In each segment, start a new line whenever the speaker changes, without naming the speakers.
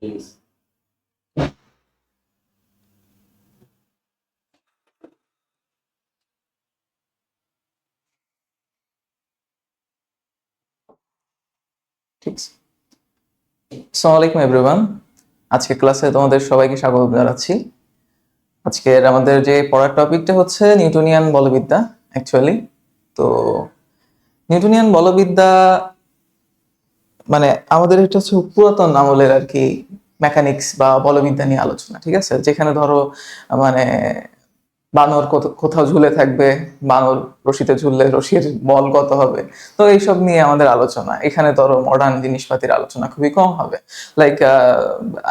Please.
ঠিক আছে। আসসালামু আলাইকুম এভরিওয়ান। আজকে ক্লাসে তোমাদের সবাইকে স্বাগত জানাচ্ছি। আজকের আমাদের যে পড়ার টপিকটা হচ্ছে নিউটনিয়ান বলবিদ্যা অ্যাকচুয়ালি। তো নিউটনিয়ান বলবিদ্যা মানে আমাদের এটা হচ্ছে পুরাতন আমলের আর কি মেকানিক্স বা বলবিদ্যা নিয়ে আলোচনা, ঠিক আছে? যেখানে ধরো মানে বানর কোথাও ঝুলে থাকবে, বানর রশিতে ঝুললে রশির বল কত হবে, তো এইসব নিয়ে আমাদের আলোচনা। এখানে ধরো মডার্ন জিনিসপাতির আলোচনা খুবই কম হবে। লাইক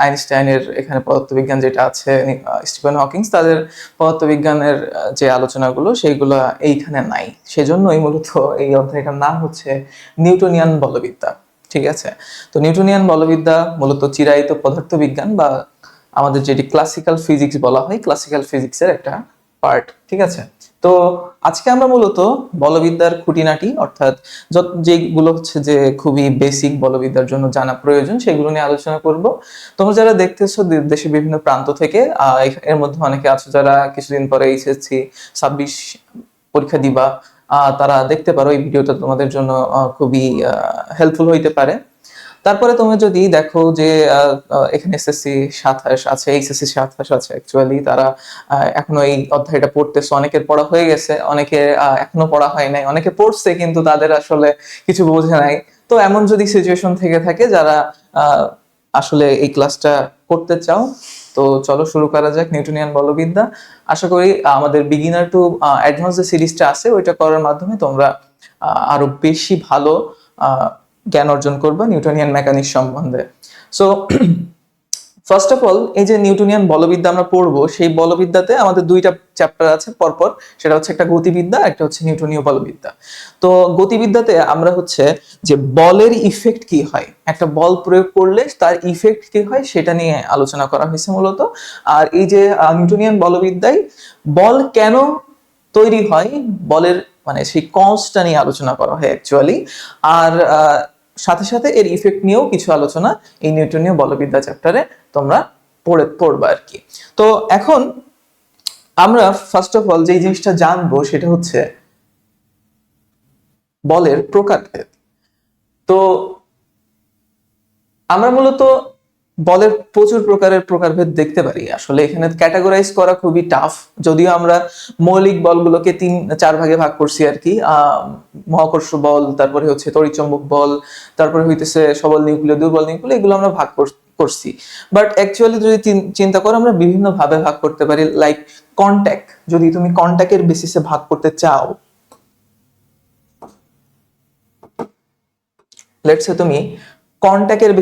আইনস্টাইনের এখানে পদার্থবিজ্ঞান যেটা আছে, স্টিফেন হকিংস তাদের পদার্থবিজ্ঞানের যে আলোচনাগুলো সেইগুলো এইখানে নাই। সেজন্যই মূলত এই অধ্যায়টার নাম হচ্ছে নিউটনিয়ান বলবিদ্যা, ঠিক আছে? তো নিউটনিয়ান বলবিদ্যা মূলত চিরায়িত পদার্থবিজ্ঞান বা আমাদের যেটি ক্লাসিক্যাল ফিজিক্স বলা হয়, ক্লাসিক্যাল ফিজিক্সের একটা পার্ট, ঠিক আছে? তো আজকে আমরা মূলত বলবিদ্যার খুঁটিনাটি অর্থাৎ যেগুলো হচ্ছে যে খুবই বেসিক বলবিদ্যার জন্য জানা প্রয়োজন সেগুলো নিয়ে আলোচনা করব। তোমরা যারা দেখতেছো দেশের বিভিন্ন প্রান্ত থেকে, এর মধ্যে অনেকে আছো যারা কিছুদিন পরে এইচএসসি 26 পরীক্ষা দিবা, তারা দেখতে পারো এই ভিডিওটা তোমাদের জন্য খুবই হেল্পফুল হইতে পারে। তারপরে তুমি যদি দেখো যে এখানে এসএসসি 27 আছে, এইচএসসি 27 আছে, অ্যাকচুয়ালি তারা এখনো এই অধ্যায়টা পড়তেছে। অনেকের পড়া হয়ে গেছে, অনেকে এখনো পড়া হয় নাই, অনেকে পড়ছে কিন্তু তাদের আসলে কিছু বোঝে নাই। তো এমন যদি সিচুয়েশন থেকে থাকে যারা আসলে এই ক্লাসটা করতে চাও, তো চলো শুরু করা যাক নিউটনিয়ান বলবিদ্যা। আশা করি আমাদের বিগিনার টু অ্যাডভান্স যে সিরিজটা আছে ওইটা করার মাধ্যমে তোমরা আরো বেশি ভালো জ্ঞান অর্জন করবে নিউটনিয়ান মেকানিক্স সম্বন্ধে। সো ফার্স্ট অফ অল, এই যে নিউটনিয়ান বলবিদ্যা আমরা পড়বো, সেই বলবিদ্যাতে আমাদের দুইটা চ্যাপ্টার আছে পরপর। সেটা হচ্ছে একটা গতিবিদ্যা, একটা হচ্ছে নিউটনীয় বলবিদ্যা। তো গতিবিদ্যাতে আমরা হচ্ছে যে বলের ইফেক্ট কি হয়, একটা বল প্রয়োগ করলে তার ইফেক্ট কি হয় সেটা নিয়ে আলোচনা করা হয়েছে মূলত। আর এই যে নিউটনিয়ান বলবিদ্যায় বল কেন তৈরি হয়, বলের মানে সেই কজটা নিয়ে আলোচনা করা হয় অ্যাকচুয়ালি। আর সাথে সাথে এর ইফেক্ট নিয়েও কিছু আলোচনা এই নিউটনীয় বলবিদ্যা চ্যাপ্টারে তোমরা পড়বা আর কি। তো এখন আমরা ফার্স্ট অফ অল যে জিনিসটা জানবো সেটা হচ্ছে বলের প্রকারভেদ। তো আমরা মূলত বলের প্রচুর প্রকারের প্রকারভেদ দেখতে পারি। আসলে এখানে ক্যাটাগরাইজ করা খুবই টাফ, যদিও আমরা মৌলিক বলগুলোকে 3-4 ভাগে ভাগ করছি আর কি। মহাকর্ষ বল, তারপরে হচ্ছে তড়িৎচম্বক বল, তারপরে হইতেছে সবল নিউক্লিয়, দুর্বল নিউক্লিয়, এগুলো আমরা ভাগ করছি। বাট অ্যাকচুয়ালি যদি চিন্তা করো, আমরা বিভিন্ন ভাবে ভাগ করতে পারি। লাইক কন্ট্যাক্ট, যদি তুমি কন্ট্যাক্টের বেসিসে ভাগ করতে চাও, লেটস সে তুমি কন্ট্যাক্টের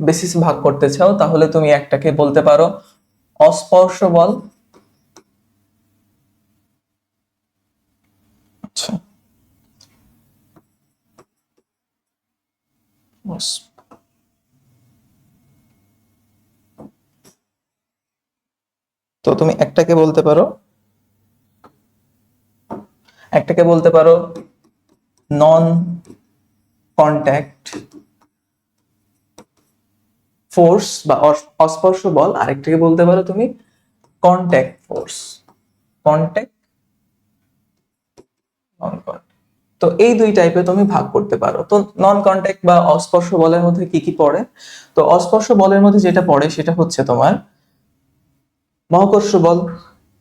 বেসিস ভাগ করতে চাও, তাহলে তুমি একটাকে বলতে পারো অস্পর্শ বল। আচ্ছা, তো তুমি একটাকে বলতে পারো নন কন্ট্যাক্ট ফোর্স বা অস্পর্শ বল, আরেকটাকে বলতে পারো তুমি কন্ট্যাক্ট ফোর্স। কন্ট্যাক্ট, নন কন্ট্যাক্ট, তো এই দুই টাইপে তুমি ভাগ করতে পারো। তো নন কন্ট্যাক্ট বা অস্পর্শ বলের মধ্যে কি কি পড়ে? তো অস্পর্শ বলের মধ্যে যেটা পড়ে সেটা হচ্ছে তোমার মহাকর্ষ বল।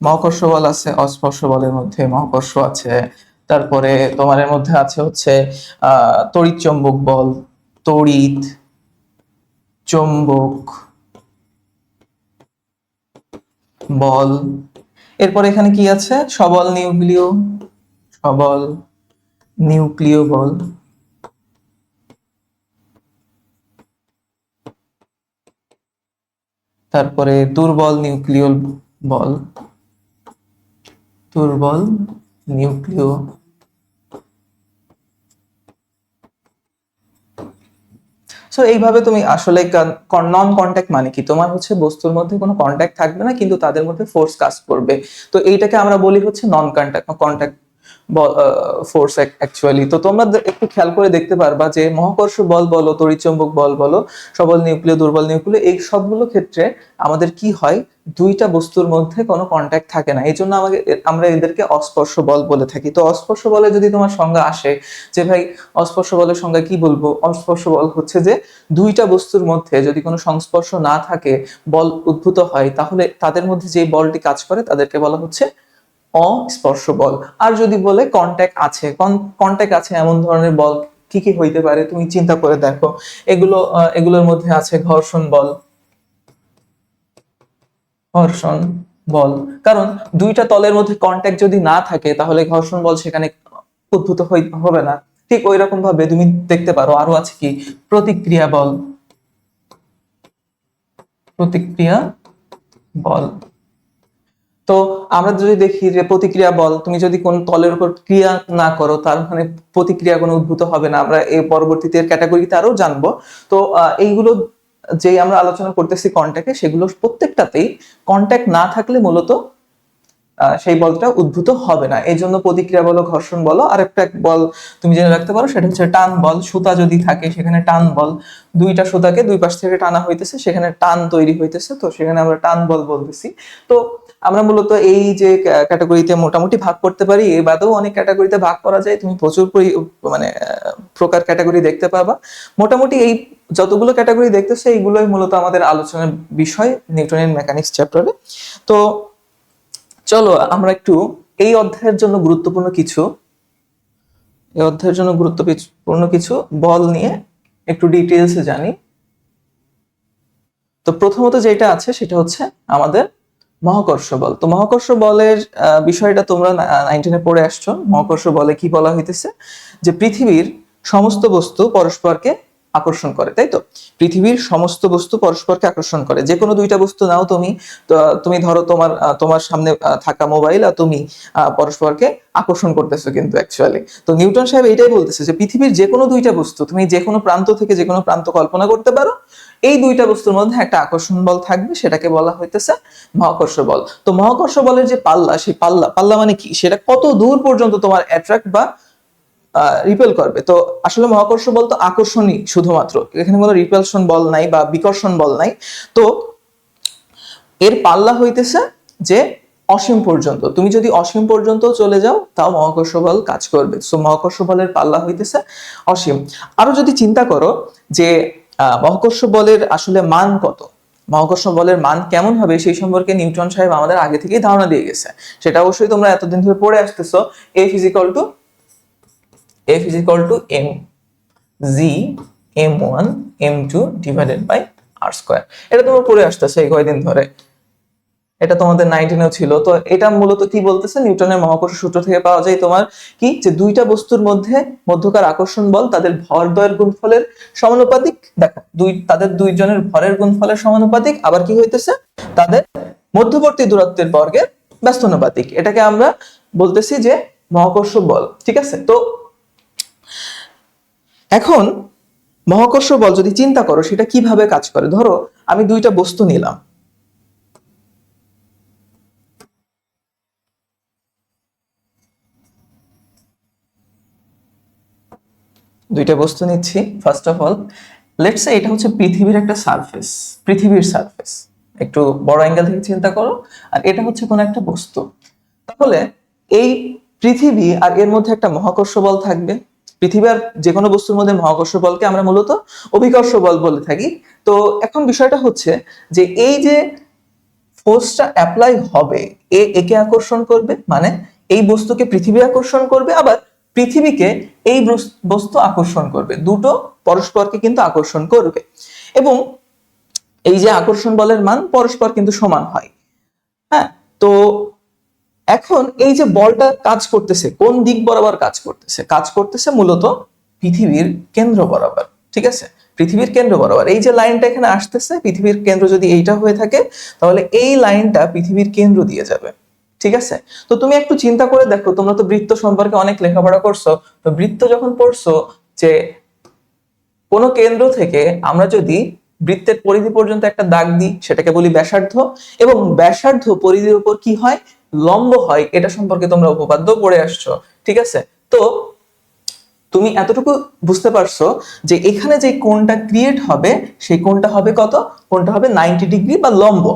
মহাকর্ষ বল আছে অস্পর্শ বলের মধ্যে, মহাকর্ষ আছে। তারপরে তোমার এর মধ্যে আছে হচ্ছে তড়িৎ চৌম্বক বল, তড়িৎ চৌম্বক বল। এরপর এখানে কি আছে? সবল নিউক্লিয় বল। তারপরে বল, দুর্বল নিউক্লিয়। সো এইভাবে তুমি আসলে নন কন্ট্যাক্ট মানে কি, তোমার হচ্ছে বস্তুর মধ্যে কোনো কন্ট্যাক্ট থাকবে না কিন্তু তাদের মধ্যে ফোর্স কাজ করবে। তো এইটাকে আমরা বলি হচ্ছে নন কন্ট্যাক্ট ফোর্স অ্যাকচুয়ালি। তো তোমরা একটু খেয়াল করে দেখতে পারবা যে মহাকর্ষ বল বলো, তড়িৎচুম্বক বল বলো, সবল নিউক্লিয়, দুর্বল নিউক্লিয়, এই সবগুলো ক্ষেত্রে আমাদের কি হয়, দুইটা বস্তুর মধ্যে কোনো কন্ট্যাক্ট থাকে না। এই জন্য আমরা এদেরকে অস্পর্শ বল বলে থাকি। তো অস্পর্শ বলে যদি তোমার সংজ্ঞা আসে যে ভাই অস্পর্শ বলের সংজ্ঞা কি বলবো, অস্পর্শ বল হচ্ছে যে দুইটা বস্তুর মধ্যে যদি কোনো সংস্পর্শ না থাকে, বল উদ্ভূত হয়, তাহলে তাদের মধ্যে যে বলটি কাজ করে তাদেরকে বলা হচ্ছে অস্পর্শ বল। আর যদি বলে কন্ট্যাক্ট আছে এমন ধরনের বল কি কি হইতে পারে, তুমি চিন্তা করে দেখো। এগুলোর মধ্যে আছে ঘর্ষণ বল, ঘর্ষণ বল, কারণ দুইটা তলের মধ্যে কন্ট্যাক্ট যদি না থাকে তাহলে ঘর্ষণ বল সেখানে উদ্ভূত হবে না। ঠিক ওই রকম ভাবে তুমি দেখতে পারো আরো আছে কি, প্রতিক্রিয়া বল, প্রতিক্রিয়া বল। তো আমরা যদি দেখি যে প্রতিক্রিয়া বল, তুমি যদি কোন তলের উপর ক্রিয়া না করো তার মানে প্রতিক্রিয়া কোনো উদ্ভূত হবে না। আমরা এই পরবর্তীতে ক্যাটাগরিতে আরো জানবো। তো এইগুলো যে আমরা আলোচনা করতেছি কন্ট্যাক্টে, সেগুলো প্রত্যেকটাতেই কন্ট্যাক্ট না থাকলে মূলত সেই বলটা উদ্ভূত হবে না। এই জন্য প্রতিক্রিয়া বলো, ঘর্ষণ বলো। আর একটা বল তুমি জেনে রাখতে পারো, সেটা হচ্ছে টান বল। সুতা যদি থাকে সেখানে টান বল, দুইটা সুতাকে দুই পাশ থেকে টানা হইতেছে, সেখানে টান তৈরি হইতেছে, তো সেখানে আমরা টান বল বলতেছি। তো আমরা মূলত এই যে ক্যাটাগরিতে মোটামুটি ভাগ করতে পারি, এ বাদেও অনেক ক্যাটাগরিতে ভাগ করা যায়। তুমি প্রচুর মানে প্রকার ক্যাটাগরি দেখতে পাবা। মোটামুটি এই যতগুলো ক্যাটাগরি দেখতেছে এইগুলোই মূলত আমাদের আলোচনার বিষয় নিউটনের মেকানিক্স চ্যাপ্টারে। তো চলো আমরা একটু এই অধ্যায়ের জন্য গুরুত্বপূর্ণ কিছু বল নিয়ে একটু ডিটেইলসে জানি। তো প্রথমত যেটা আছে সেটা হচ্ছে আমাদের মহাকর্ষ বল। তো মহাকর্ষ বলের বিষয়টা তোমরা 19-এ পড়ে আসছো। মহাকর্ষ বলে কি বলা হইতেছে, যে পৃথিবীর সমস্ত বস্তু পরস্পরকে আকর্ষণ করে, তাই তো? পৃথিবীর সমস্ত বস্তু পরস্পরকে আকর্ষণ করে। যে কোনো দুইটা বস্তু নাও তুমি, তুমি ধরো তোমার সামনে থাকা মোবাইল আর তুমি পরস্পরকে আকর্ষণ করতেছো কিন্তু অ্যাকচুয়ালি। তো নিউটন সাহেব এটাই বলতেছে যে পৃথিবীর যে কোনো দুইটা বস্তু তুমি যে কোনো প্রান্ত থেকে যে কোনো প্রান্ত কল্পনা করতে পারো, এই দুইটা বস্তুর মধ্যে একটা আকর্ষণ বল থাকবে, সেটাকে বলা হইতেছে মহাকর্ষ বল। তো মহাকর্ষ বলের যে পাল্লা, সেই পাল্লা মানে কি, সেটা কত দূর পর্যন্ত তোমার অ্যাট্রাক্ট বা রিপেল করবে। তো আসলে মহাকর্ষ বল তো আকর্ষণই শুধুমাত্র, এখানে কোনো রিপালশন বল নাই বা বিকর্ষণ বল নাই। তো এর পাল্লা হইতেছে যে অসীম পর্যন্ত, তুমি যদি অসীম পর্যন্ত চলে যাও তাও মহাকর্ষ বল কাজ করবে। সো মহাকর্ষ বলের পাল্লা হইতেছে অসীম। আরো যদি চিন্তা করো যে মহাকর্ষ বলের আসলে মান কত, মহাকর্ষ বলের মান কেমন হবে, সেই সম্পর্কে নিউটন সাহেব আমাদের আগে থেকেই ধারণা দিয়ে গেছে। সেটা অবশ্যই তোমরা এতদিন ধরে পড়ে আসতেছো, F is equal to mg m1 m2 divided by r square। এটা তোমরা পড়ে আসতেছো এই কয়েকদিন ধরে, এটা তোমাদের 19-এও ছিল। তো এটা মূলত কি বলতেছে, নিউটনের মহাকর্ষ সূত্র থেকে পাওয়া যায় তোমার কি, যে দুইটা বস্তুর মধ্যে মধ্যকার আকর্ষণ বল তাদের ভরদ্বয়ের গুণফলের সমানুপাতিক। দেখো তাদের দুইজনের ভরের গুণফলের সমানুপাতিক, আবার কি হইতেছে, তাদের মধ্যবর্তী দূরত্বের বর্গের ব্যস্তানুপাতিক। এটাকে আমরা বলতেছি যে মহাকর্ষ বল, ঠিক আছে? তো এখন মহাকর্ষ বল যদি চিন্তা করো সেটা কিভাবে কাজ করে, ধরো আমি দুইটা বস্তু নিলাম, দুইটা বস্তু নিচ্ছি। First of all let's say এটা হচ্ছে পৃথিবীর একটা সারফেস, পৃথিবীর সারফেস, একটু বড় অ্যাঙ্গেল থেকে চিন্তা করো। আর এটা হচ্ছে কোন একটা বস্তু। তাহলে এই পৃথিবী আর এর মধ্যে একটা মহাকর্ষ বল থাকবে। পৃথিবী আর যে কোনো বস্তুর মধ্যে মহাকর্ষ বলকে আমরা মূলত অভিকর্ষ বল বলে থাকি। তো এখন বিষয়টা হচ্ছে যে এই যে ফোর্সটা অ্যাপ্লাই হবে, একে আকর্ষণ করবে, মানে এই বস্তুকে পৃথিবী আকর্ষণ করবে, আবার পৃথিবীকে এই বস্তু আকর্ষণ করবে। দুটো পরস্পরকে কিন্তু আকর্ষণ করবে, এবং এই যে আকর্ষণ বলের মান পরস্পর কিন্তু সমান হয়। হ্যাঁ, তো এখন এই যে বলটা কাজ করতেছে কোন দিক বরাবর কাজ করতেছে মূলত পৃথিবীর কেন্দ্র বরাবর, ঠিক আছে? পৃথিবীর কেন্দ্র বরাবর এই যে লাইনটা এখানে আসতেছে, পৃথিবীর কেন্দ্র যদি এইটা হয়ে থাকে তাহলে এই লাইনটা পৃথিবীর কেন্দ্র দিয়ে যাবে, ঠিক আছে? তো তুমি একটু চিন্তা করে দেখো, তোমরা তো বৃত্ত সম্পর্কে অনেক লেখাপড়া করছো। তো বৃত্ত যখন পড়ছো, যে কোন কেন্দ্র থেকে আমরা যদি বৃত্তের পরিধি পর্যন্ত একটা দাগ দিই, সেটাকে বলি ব্যাসার্ধ, এবং ব্যাসার্ধ পরিধির উপর কি হয়, লম্ব হয়। এটা সম্পর্কে তোমরা উপপাদ্য পড়ে আসছো। ঠিক আছে? তো তুমি এতটুকু বুঝতে পারছো যে এখানে যে কোণটা ক্রিয়েট হবে সেই কোণটা হবে কত? কোণটা হবে 90 ডিগ্রি বা লম্ব।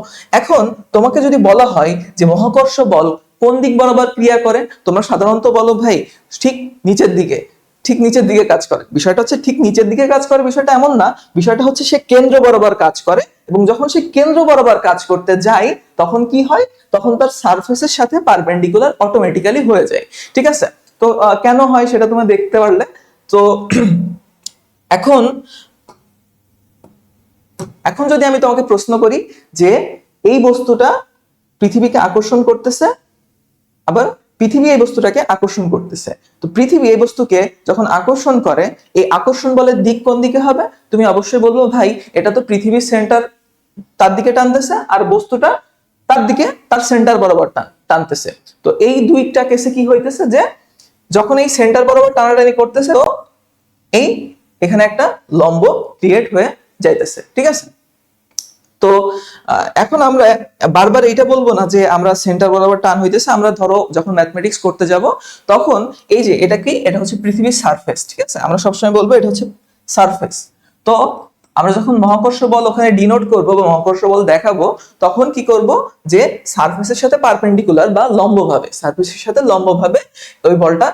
এখন তোমাকে যদি বলা হয় যে মহাকর্ষ বল কোন দিক বরাবর ক্রিয়া করে, তোমরা সাধারণত বলো ভাই ঠিক নিচের দিকে, ঠিক নিচের দিকে কাজ করে। বিষয়টা হচ্ছে ঠিক নিচের দিকে কাজ করে বিষয়টা এমন না, বিষয়টা হচ্ছে সে কেন্দ্র বরাবর কাজ করে, এবং যখন সে কেন্দ্র বরাবর কাজ করতে যায় তখন কি হয়, তখন তার সারফেসের সাথে পারপেন্ডিকুলার অটোমেটিক্যালি হয়ে যায়। ঠিক আছে? তো কেন হয় সেটা তুমি দেখতে পারলে। তো এখন এখন যদি আমি তোমাকে প্রশ্ন করি যে এই বস্তুটা পৃথিবীকে আকর্ষণ করতেছে, আবার পৃথিবী এই বস্তুটাকে আকর্ষণ করতেছে, তো পৃথিবী এই বস্তুকে যখন আকর্ষণ করে এই আকর্ষণ বলের দিক কোন দিকে হবে? তুমি অবশ্যই বলবো ভাই এটা তো পৃথিবীর সেন্টার তার দিকে টানতেছে, আর বস্তুটা তার দিকে তার সেন্টার বরাবর টানতেছে। তো এই দুইটা কেসে কি হইতেছে যে যখন এই সেন্টার বরাবর টানাটানি করতেছে তো এই এখানে একটা লম্ব ক্রিয়েট হয়ে যাইতেছে। ঠিক আছে? তো এখন আমরা বারবার এটা বলবো না যে আমরা সেন্টার বরাবর টান হইতেছে। আমরা ধরো যখন ম্যাথমেটিক্স করতে যাব তখন এই যে এটা কি, এটা হচ্ছে পৃথিবীর সারফেস। ঠিক আছে? আমরা সবসময় বলবো এটা হচ্ছে সারফেস। তো আমরা যখন মহাকর্ষ বল ওখানে ডিনোট করব বা মহাকর্ষ বল দেখাবো তখন কি করব যে সারফেসের সাথে পারপেন্ডিকুলার বা লম্বভাবে, সারফেসের সাথে লম্বভাবে ওই বলটা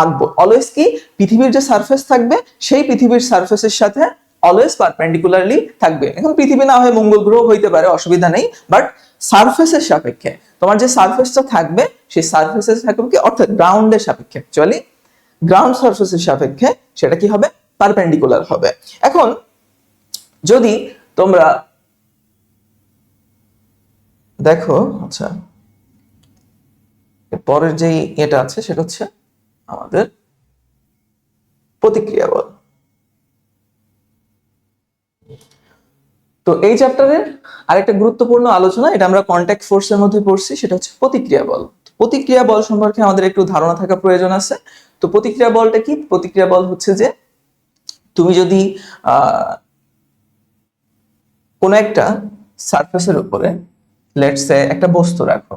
আঁকবো। অলওয়েজ কি পৃথিবীর যে সারফেস থাকবে সেই পৃথিবীর সারফেসের সাথে অলওয়েজ পারপেন্ডিকুলারলি থাকবে। এখন পৃথিবী না হয় মঙ্গল গ্রহ হইতে পারে, অসুবিধা নেই, বাট সারফেসের সাপেক্ষে তোমার যে সারফেসটা থাকবে সেই সারফেসের সাপেক্ষে, অর্থাৎ গ্রাউন্ডের সাপেক্ষে, অ্যাকচুয়ালি গ্রাউন্ড সারফেসের সাপেক্ষে সেটা কি হবে? পারপেন্ডিকুলার হবে। এখন যদি তোমরা দেখো, আচ্ছা পরের যেই এটা আছে সেটা হচ্ছে আমাদের প্রতিক্রিয়া বল। তো এই চ্যাপ্টারের আরেকটা গুরুত্বপূর্ণ আলোচনা, এটা আমরা কন্ট্যাক্ট ফোর্সের মধ্যে পড়ছি, সেটা হচ্ছে প্রতিক্রিয়া বল। প্রতিক্রিয়া বল সম্পর্কে আমাদের একটু ধারণা থাকা প্রয়োজন আছে। তো প্রতিক্রিয়া বলটা কি? প্রতিক্রিয়া বল হচ্ছে যে তুমি যদি কোন একটা সারফেসের উপরে লেটস সে একটা বস্তু রাখো,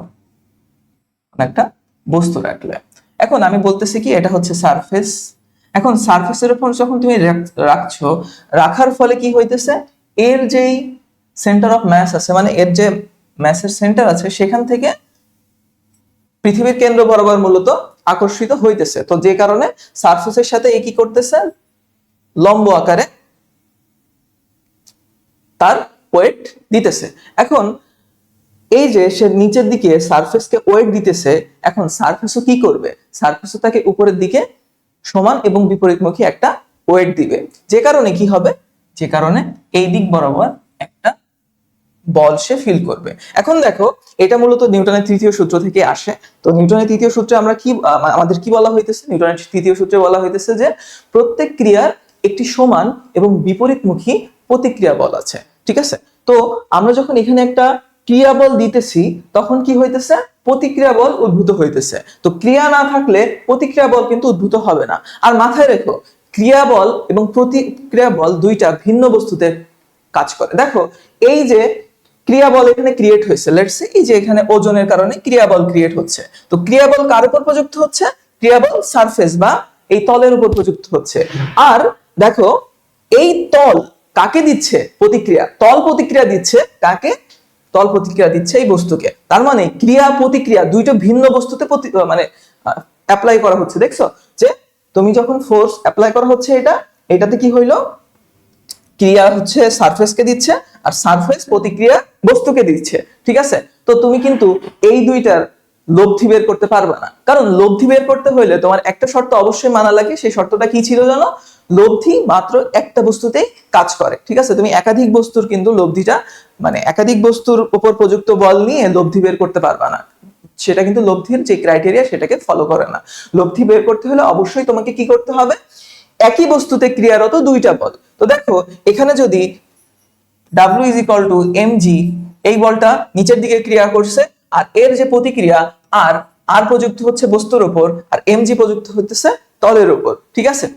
একটা বস্তু রাখলে, এখন আমি বলতেছি কি এটা হচ্ছে সারফেস। এখন সারফেসের উপর যখন তুমি রাখছো, রাখার ফলে কি হইতেছে, এর যেই সেন্টার অফ ম্যাস আছে, মানে এর যে ম্যাসের সেন্টার আছে সেখান থেকে পৃথিবীর কেন্দ্র বরাবর মূলত আকর্ষিত হইতেছে। তো যে কারণে সারফেসের সাথে এ কি করতেছে, লম্ব আকারে তার ওয়েট দিতেছে। এখন এই যে সে নিচের দিকে সারফেসকে ওয়েট দিতেছে, এখন সারফেসও কি করবে, সারফেসও তাকে উপরের দিকে সমান এবং বিপরীতমুখী একটা ওয়েট দিবে। যে কারণে কি হবে, যে কারণে এই দিক বরাবর একটা বল সে ফিল করবে। এখন দেখো এটা মূলত নিউটনের তৃতীয় সূত্র থেকে আসে। তো নিউটনের তৃতীয় সূত্রে আমরা কি আমাদের কি বলা হইতেছে, নিউটনের তৃতীয় সূত্রে বলা হইতেছে যে প্রত্যেক ক্রিয়ার একটি সমান এবং বিপরীতমুখী প্রতিক্রিয়া বল আছে। ঠিক আছে? তো আমরা যখন এখানে একটা ক্রিয়া বল দিতেছি তখন কি হইতেছে, প্রতিক্রিয়া বল উদ্ভূত হইতেছে। তো ক্রিয়া না থাকলে প্রতিক্রিয়া বল কিন্তু উদ্ভূত হবে না। আর মাথায় রেখো ক্রিয়া বল এবং প্রতিক্রিয়া বল দুইটা ভিন্ন বস্তুতে কাজ করে। দেখো এই যে ক্রিয়া বল এখানে ক্রিয়েট হয়েছে, লেটস সে এই যে এখানে ওজনের কারণে ক্রিয়া বল ক্রিয়েট হচ্ছে। তো ক্রিয়া বল কার উপর প্রযুক্ত হচ্ছে, ক্রিয়া বল সারফেস বা এই তলের উপর প্রযুক্ত হচ্ছে। আর দেখো এই তল কাকে দিচ্ছে প্রতিক্রিয়া, তল প্রতিক্রিয়া দিচ্ছে কাকে, তল প্রতিক্রিয়া দিচ্ছে এই বস্তুকে। তার মানে ক্রিয়া প্রতিক্রিয়া দুইটা ভিন্ন বস্তুতে মানে অ্যাপ্লাই করা হচ্ছে। দেখছো যে তুমি যখন ফোর্স অ্যাপ্লাই করা হচ্ছে এটাতে কি হইলো, ক্রিয়া হচ্ছে সারফেসকে দিচ্ছে আর সারফেস প্রতিক্রিয়া বস্তুকে দিচ্ছে। ঠিক আছে? তো তুমি কিন্তু এই দুইটার লব্ধি বের করতে পারবে না, কারণ লব্ধি বের করতে হইলে তোমার একটা শর্ত অবশ্যই মানা লাগে। সেই শর্তটা কি ছিল জানো, লব্ধি মাত্র একটা বস্তুতেই কাজ করে। ঠিক আছে? তুমি একাধিক বস্তুর কিন্তু লব্ধিটা, মানে একাধিক বস্তুর উপর প্রযুক্ত বল নিয়ে লব্ধি বের করতে পারবে না। সেটা কিন্তু লব্ধির যে ক্রাইটেরিয়া সেটাকে ফলো করে না। লব্ধি বের করতে হলে অবশ্যই তোমাকে কি করতে হবে, একই বস্তুতে ক্রিয়ারত দুইটা বল। তো দেখো এখানে যদি W is equal to mg, এই বলটা নিচের দিকে ক্রিয়া করছে আর এর যে প্রতিক্রিয়া আর প্রযুক্ত হচ্ছে বস্তুর উপর আর mg প্রযুক্ত হচ্ছে তলের উপর। ঠিক আছে?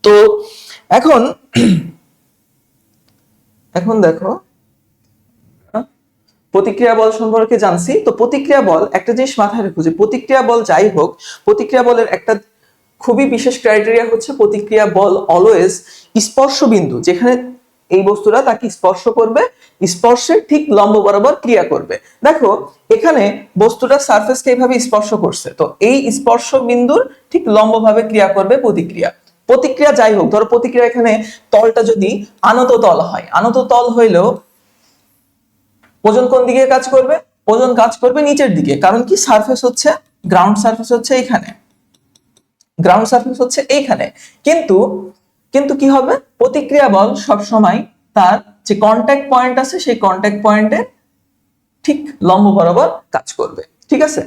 তো এখন দেখো প্রতিক্রিয়া বল সম্পর্কে জানছি। তো প্রতিক্রিয়া বল একটা জিনিস মাথায় রাখো যে প্রতিক্রিয়া বল যাই হোক, প্রতিক্রিয়া বলের একটা খুবই বিশেষ ক্রাইটেরিয়া হচ্ছে প্রতিক্রিয়া বল অলওয়েজ স্পর্শ বিন্দু, যেখানে এই বস্তুটা তাকে স্পর্শ করবে, স্পর্শের ঠিক লম্ব বরাবর ক্রিয়া করবে। দেখো এখানে বস্তুটা সারফেসকে এইভাবে স্পর্শ করছে, তো এই স্পর্শ বিন্দুর ঠিক লম্বভাবে ক্রিয়া করবে প্রতিক্রিয়া। প্রতিক্রিয়া যাই হোক, ধরো প্রতিক্রিয়া এখানে তলটা যদি আনত তল হয়, আনত তল হইলেও ওজন কোন দিকে কাজ করবে? ওজন কাজ করবে নিচের দিকে, কারণ কি সারফেস হচ্ছে গ্রাউন্ড সারফেস হচ্ছে এইখানে, গ্রাউন্ড সারফেস হচ্ছে এইখানে। কিন্তু কিন্তু কি হবে? প্রতিক্রিয়া বল সব সময় তার যে কন্টাক্ট পয়েন্ট আছে সেই কন্টাক্ট পয়েন্টে ঠিক লম্ব বরাবর কাজ করবে, ঠিক আছে?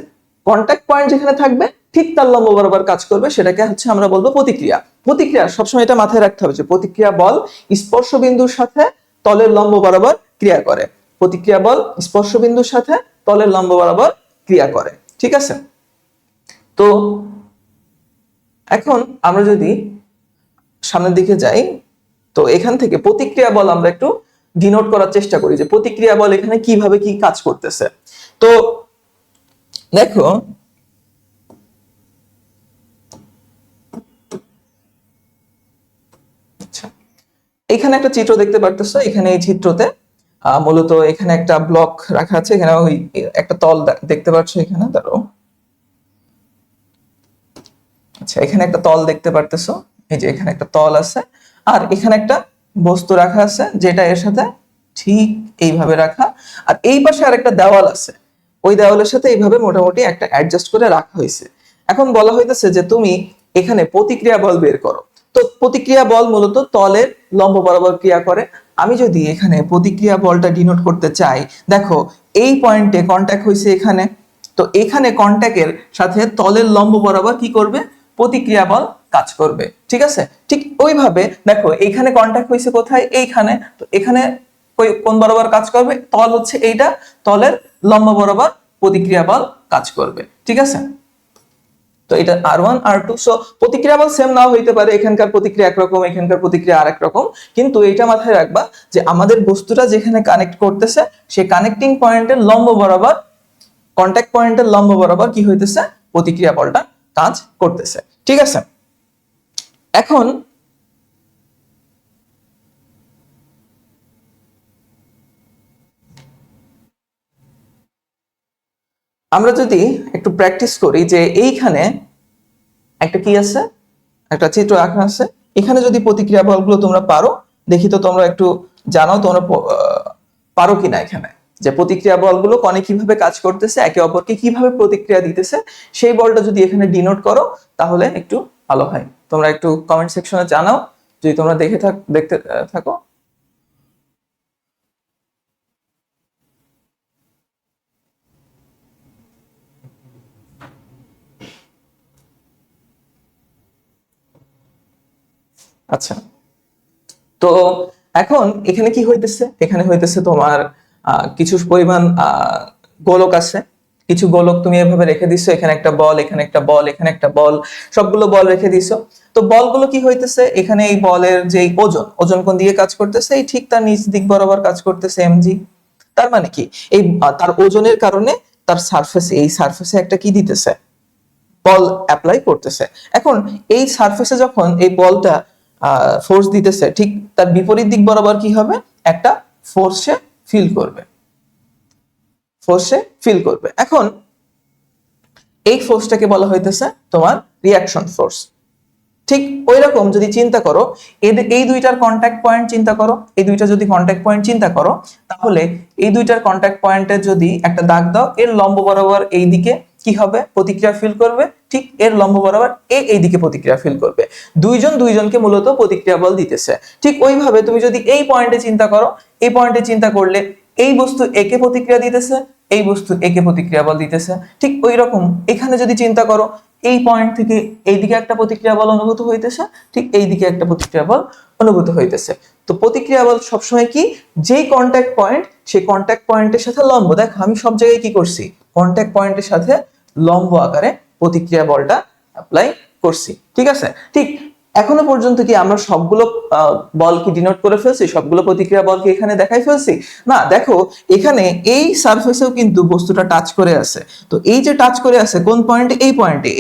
কন্টাক্ট পয়েন্ট যেখানে থাকবে ঠিক তার লম্ব বরাবর কাজ করবে, সেটাকে হচ্ছে আমরা বলবো প্রতিক্রিয়া। প্রতিক্রিয়া সবসময় এটা মাথায় রাখতে হবে যে প্রতিক্রিয়া বল স্পর্শ বিন্দুর সাথে তলের লম্ব বরাবর ক্রিয়া করে। প্রতিক্রিয়া বল স্পর্শ বিন্দুর সাথে তলের লম্ব বরাবর ক্রিয়া করে, ঠিক আছে? তো এখন আমরা যদি সামনের দিকে যাই, তো এখান থেকে প্রতিক্রিয়া বল আমরা একটু ডিনোট করার চেষ্টা করি যে প্রতিক্রিয়া বল এখানে কিভাবে কি কাজ করতেছে। তো দেখো এখানে একটা চিত্র দেখতে পারতেছো, এখানে এই চিত্রতে মূলত এখানে একটা ব্লক রাখা আছে, এখানে ওই একটা তল দেখতে পাচ্ছ এখানে, ধরো আচ্ছা এখানে একটা তল দেখতে পারতেছো, এই যে এখানে একটা তল আছে, আর এখানে একটা বস্তু রাখা আছে যেটা এর সাথে ঠিক এইভাবে রাখা, আর এই পাশে আরেকটা দেওয়াল আছে, ওই দেওয়ালের সাথে এইভাবে মোটামুটি একটা অ্যাডজাস্ট করে রাখা হয়েছে। এখন বলা হইতেছে যে তুমি এখানে প্রতিক্রিয়া বল বের করো। তো প্রতিক্রিয়া বল মূলত তলের লম্ব বরাবর ক্রিয়া করে। আমি যদি এখানে প্রতিক্রিয়া বলটা ডিনোট করতে চাই, দেখো এই পয়েন্টে কন্ট্যাক্ট হয়েছে এখানে, তো এখানে কন্ট্যাক্টের সাথে তলের লম্ব বরাবর কি করবে? প্রতিক্রিয়া বল কাজ করবে, ঠিক আছে? ঠিক ওইভাবে দেখো এইখানে কন্ট্যাক্ট হয়েছে কোথায়? এইখানে, তো এখানে কোন বরাবর কাজ করবে? তল হচ্ছে এইটা, তলের লম্ব বরাবর প্রতিক্রিয়া বল কাজ করবে, ঠিক আছে? তো এটা R1 R2, সো প্রতিক্রিয়া বল সেম নাও হইতে পারে, এখানকার প্রতিক্রিয়া একরকম, এখানকার প্রতিক্রিয়া আরেক রকম, কিন্তু এটা মাথায় রাখবা যে আমাদের বস্তুটা যেখানে কানেক্ট করতেছে সেই কানেক্টিং পয়েন্টের লম্ব বরাবর, কন্টাক্ট পয়েন্টের লম্ব বরাবর কি হইতেছে? প্রতিক্রিয়া বলটা কাজ করতেছে, ঠিক আছে? এখন আমরা যদি একটু প্র্যাকটিস করি যে এইখানে একটা কি আছে, একটা চিত্র আঁকা আছে, এখানে যদি প্রতিক্রিয়া বলগুলো তোমরা পারো, দেখি তো তোমরা একটু জানো তোমরা পারো কিনা এখানে যে প্রতিক্রিয়া বলগুলো কনে কিভাবে কাজ করতেছে, একে অপরকে কিভাবে প্রতিক্রিয়া দিতেছে, সেই বলটা যদি এখানে ডিনোট করো তাহলে একটু ভালো হয়। তোমরা একটু কমেন্ট সেকশনে জানাও যদি তোমরা দেখতে থাকো। আচ্ছা, তো এখন এখানে কি হইতেছে? এখানে হইতেছে তোমার কিছু পরিমাণ গোলক আছে, কিছু গোলক তুমি এভাবে রেখে দিছো, এখানে একটা বল, এখানে একটা বল, এখানে একটা বল, সবগুলো বল রেখে দিছো। তো বলগুলো কি হইতেছে? এখানে এই বলের যে ওজন, ওজন কোন দিকে কাজ করতেছে? এই ঠিক তার নিচ দিক বরাবর কাজ করতেছে, mg। তার মানে কি এই তার ওজনের কারণে তার সারফেসে, এই সারফেসে একটা কি দিতেছে? বল অ্যাপ্লাই করতেছে। এখন এই সারফেসে যখন এই বলটা ফোর্স দিতেছে, ঠিক তার বিপরীত দিক বরাবর কি হবে? একটা ফোর্সে ফিল করবে, ফোর্সে ফিল করবে। এখন এই ফোর্সটাকে বলা হইতেছে তোমার রিঅ্যাকশন ফোর্স। ঠিক ওই রকম যদি চিন্তা করো, এই দুইটার কন্টাক্ট পয়েন্ট চিন্তা করো, এই দুইটা যদি কন্টাক্ট পয়েন্ট চিন্তা করো, তাহলে এই দুইটার কন্টাক্ট পয়েন্টে যদি একটা দাগ দাও, এর লম্ব বরাবর এই দিকে কি হবে? প্রতিক্রিয়া ফিল করবে, ঠিক এর লম্ব বরাবর এই দিকে প্রতিক্রিয়া ফিল করবে। দুইজন দুইজনকে মূলত প্রতিক্রিয়া বল দিতেছে। ঠিক ওইভাবে তুমি যদি এই পয়েন্টে চিন্তা করো, এই পয়েন্টে চিন্তা করলে এই বস্তু একে প্রতিক্রিয়া দিতেছে, এই বস্তু একে প্রতিক্রিয়া বল দিতেছে। ঠিক ওই রকম এখানে যদি চিন্তা করো, এই পয়েন্ট থেকে এইদিকে একটা প্রতিক্রিয়া বল অনুভূত হইতেছে, ঠিক এই দিকে একটা প্রতিক্রিয়া বল অনুভূত হইতেছে। তো প্রতিক্রিয়া বল সবসময় কি? যেই কন্টাক্ট পয়েন্ট, সেই কন্টাক্ট পয়েন্টের সাথে লম্ব। দেখো আমি সব জায়গায় কি করছি? কন্টাক্ট পয়েন্টের সাথে লম্ব আকারে প্রতিক্রিয়া বলটা অ্যাপ্লাই করছি, ঠিক আছে? ঠিক এখনো পর্যন্ত কি আমরা সবগুলো বল কি ডিনোট করে ফেলছি, সবগুলো প্রতিক্রিয়া বল কি এখানে দেখাই ফেলছি? না, দেখো এখানে এই সারফেসেও কিন্তু বস্তুটা টাচ করে আছে। তো এই যে টাচ করে আছে কোন পয়েন্টে?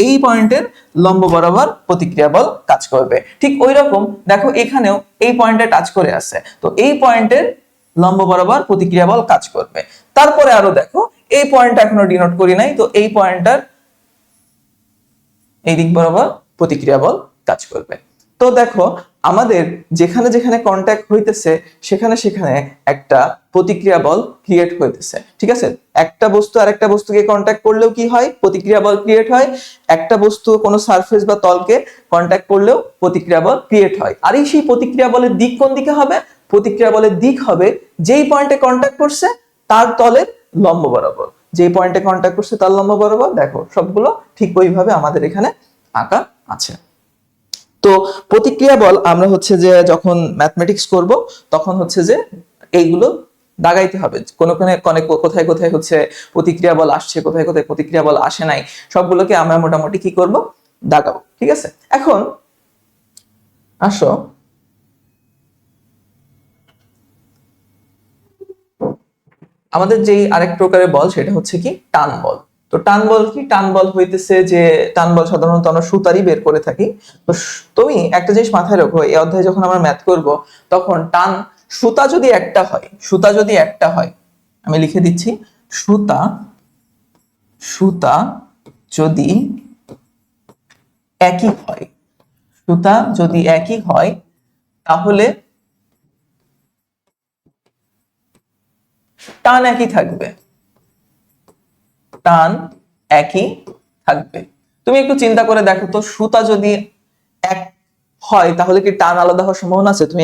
এই পয়েন্টের লম্ব বরাবর প্রতিক্রিয়া বল কাজ করবে। ঠিক ওই রকম দেখো এখানেও এই পয়েন্টে টাচ করে আছে, তো এই পয়েন্টের লম্ব বরাবর প্রতিক্রিয়া বল কাজ করবে। তারপরে আরো দেখো এই পয়েন্টটা এখনো ডিনোট করি নাই, তো এই পয়েন্টটার এই দিক বরাবর প্রতিক্রিয়া বল কাজ করবে। তো দেখো আমাদের যেখানে যেখানে কন্ট্যাক্ট হইতেছে সেখানে সেখানে একটা প্রতিক্রিয়া বল ক্রিয়েট হইতেছে, ঠিক আছে? একটা বস্তু আর একটা বস্তুকে কন্ট্যাক্ট করলেও কি হয়? প্রতিক্রিয়া বল ক্রিয়েট হয়। একটা বস্তু কোনো সারফেস বা তলকে কন্ট্যাক্ট করলেও প্রতিক্রিয়া বল ক্রিয়েট হয়। আর এই সেই প্রতিক্রিয়া বলের দিক কোন দিকে হবে? প্রতিক্রিয়া বলের দিক হবে যেই পয়েন্টে কন্ট্যাক্ট করছে তার তলের লম্ব বরাবর। যে পয়েন্টে কন্ট্যাক্ট করছে তার লম্ব বরাবর। দেখো সবগুলো ঠিক ওইভাবে আমাদের এখানে আঁকা আছে। তো প্রতিক্রিয়া বল আমরা হচ্ছে যে যখন ম্যাথমেটিক্স করব তখন হচ্ছে যে এইগুলো দাগাইতে হবে, কোথায় কোথায় হচ্ছে প্রতিক্রিয়া বল আসছে, কোথায় কোথায় প্রতিক্রিয়া বল আসে নাই, সবগুলোকে আমরা মোটামুটি কি করব? দাগাবো, ঠিক আছে? এখন আসো আমাদের যেই আরেক প্রকারের বল সেটা হচ্ছে কি টান বল। তো টান বল কি? টান বল হইতেছে যে টান বল সাধারণত আমরা সুতারই বের করে থাকি। তো তুমি একটা জিনিস মাথায় রাখো, এই অধ্যায়ে যখন আমরা ম্যাথ করব তখন সুতা যদি একটা হয়, আমি লিখে দিচ্ছি, সুতা সুতা যদি একই হয়, সুতা যদি একই হয় তাহলে টান একই থাকবে, টান একই থাকবে। তুমি একটু চিন্তা করে দেখো তো, সুতা যদি এক হয় তাহলে কি টান আলাদা হওয়ার সম্ভাবনা আছে? তুমি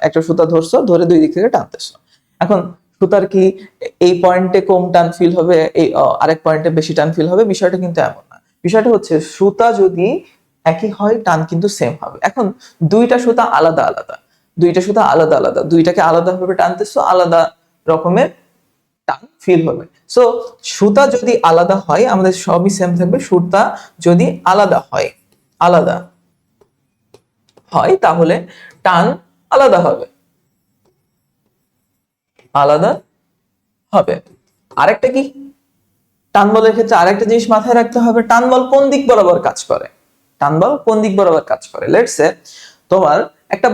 একটা সুতা ধরছো, ধরে দুই দিক থেকে টানতেছো, এখন সুতার কি এই পয়েন্টে কম টান ফিল হবে, এই আরেক পয়েন্টে বেশি টান ফিল হবে? বিষয়টা কিন্তু এমন না। বিষয়টা হচ্ছে সুতা যদি একই হয় টান কিন্তু সেম হবে। এখন দুইটা সুতা আলাদা আলাদা, দুইটাকে আলাদা ভাবে টানতেছো, আলাদা রকমের টান ফিল হবে। সো সুতা যদি আলাদা হয় আমাদের সবই সেম থাকবে, সুতা যদি আলাদা হয় তাহলে টান আলাদা হবে, আরেকটা কি, টান বলের ক্ষেত্রে আরেকটা জিনিস মাথায় রাখতে হবে, টান বল কোন দিক বরাবর কাজ করে? লেটস সে তোমার একটা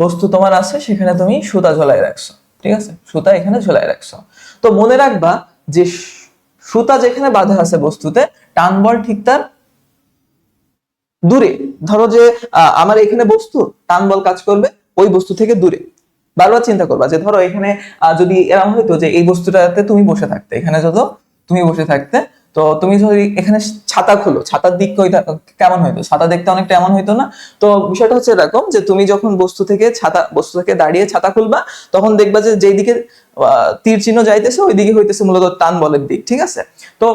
বস্তু তোমার আছে, সেখানে তুমি সুতা ঝোলাই রাখছো, ঠিক আছে? সুতা এখানে ঝোলাই রাখছো। তো মনে রাখবা যে সুতা যেখানে বাঁধা আছে বস্তুতে, টান বল ঠিক তার দূরে। ধরো যে আমার এখানে বস্তু, টান বল কাজ করবে ওই বস্তু থেকে দূরে। বারবার চিন্তা করবা যে ধরো এখানে যদি এরকম হইতো যে এই বস্তুটাতে তুমি বসে থাকতে, তো তুমি যদি এখানে ছাতা খুলো, ছাতার দিক কেমন হইতো? ছাতা দেখতে অনেকটা এমন হইতো না? তো বিষয়টা হচ্ছে এরকম যে তুমি যখন বস্তু থেকে দাঁড়িয়ে ছাতা খুলবা তখন দেখবা যে যেই দিকে তীর চিহ্ন যাইতেছে ওই দিকে হইতেছে মূলত টান বলের দিক, ঠিক আছে? তো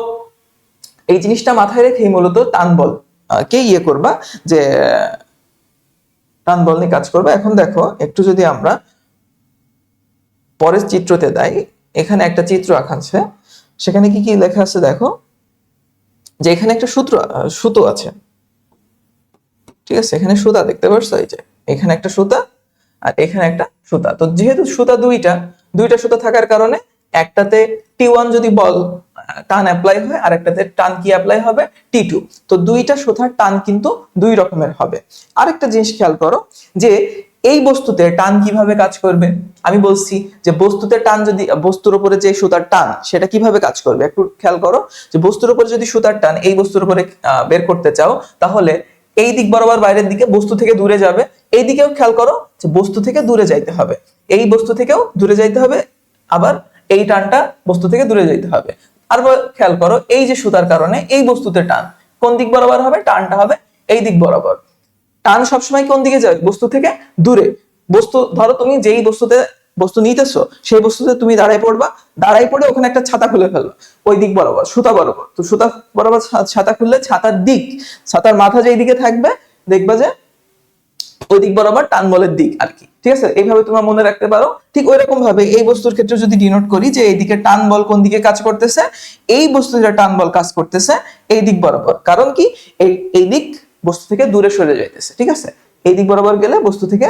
এই জিনিসটা মাথায় রেখেই মূলত টান বল কে করবা, যে টান বল নিয়ে কাজ করবা। এখন দেখো একটু যদি আমরা পরের চিত্রতে দেয়, এখানে একটা চিত্র আঁকা আছে, সেখানে কি কি লেখা আছে দেখো, যে এখানে একটা সুতো আছে, ঠিক আছে? এখানে সুতা দেখতে পাচ্ছ, এই যে এখানে একটা সুতা আর এখানে একটা সুতা। তো যেহেতু সুতা দুইটা সুতা থাকার কারণে একটাতে T1 যদি বল টান অ্যাপ্লাই হয় আর একটাতে টান কি অ্যাপ্লাই হবে? T2। তো দুইটা সুতার টান কিন্তু দুই রকমের হবে। আরেকটা জিনিস খেয়াল করো যে এই বস্তুতে টান কিভাবে কাজ করবে। আমি বলছি যে বস্তুতে টান, যদি বস্তুর উপরে যে সুতার টান সেটা কিভাবে কাজ করবে একটু খেয়াল করো, যে বস্তুর উপরে যদি সুতার টান এই বস্তুর উপরে বের করতে চাও তাহলে এই দিক বরাবর বাইরের দিকে, বস্তু থেকে দূরে যাবে। এই দিকেও খেয়াল করো যে বস্তু থেকে দূরে যাইতে হবে, এই বস্তু থেকেও দূরে যাইতে হবে, আবার এই টানটা বস্তু থেকে দূরে যাইতে হবে। আর খেয়াল করো এই যে সুতার কারণে এই বস্তুতে টান কোন দিক বরাবর হবে? টানটা হবে এই দিক বরাবর। টান সবসময় কোন দিকে যাবে? বস্তু থেকে দূরে। ধরো তুমি যেই বস্তু নিতেছো সেই বস্তুতে তুমি দাঁড়াই পড়ে ওখানে একটা ছাতা খুলে ফেললো ওই দিক বরাবর, সুতা বরাবর। তো সুতা বরাবর ছাতা খুললে ছাতার মাথা যেই দিকে থাকবে দেখবা যে ওই দিক বরাবর টান বলের দিক আর কি, ঠিক আছে? এইভাবে তোমরা মনে রাখতে পারো। ঠিক ওই রকম ভাবে এই বস্তুর ক্ষেত্রে যদি ডিনোট করি যে এইদিকে টান বল কোন দিকে কাজ করতেছে, এই বস্তুটা টান বল কাজ করতেছে এই দিক বরাবর। কারণ কি, এই দিক বস্তু থেকে দূরে সরে যাইতেছে, ঠিক আছে? এই দিক বরাবর গেলে বস্তু থেকে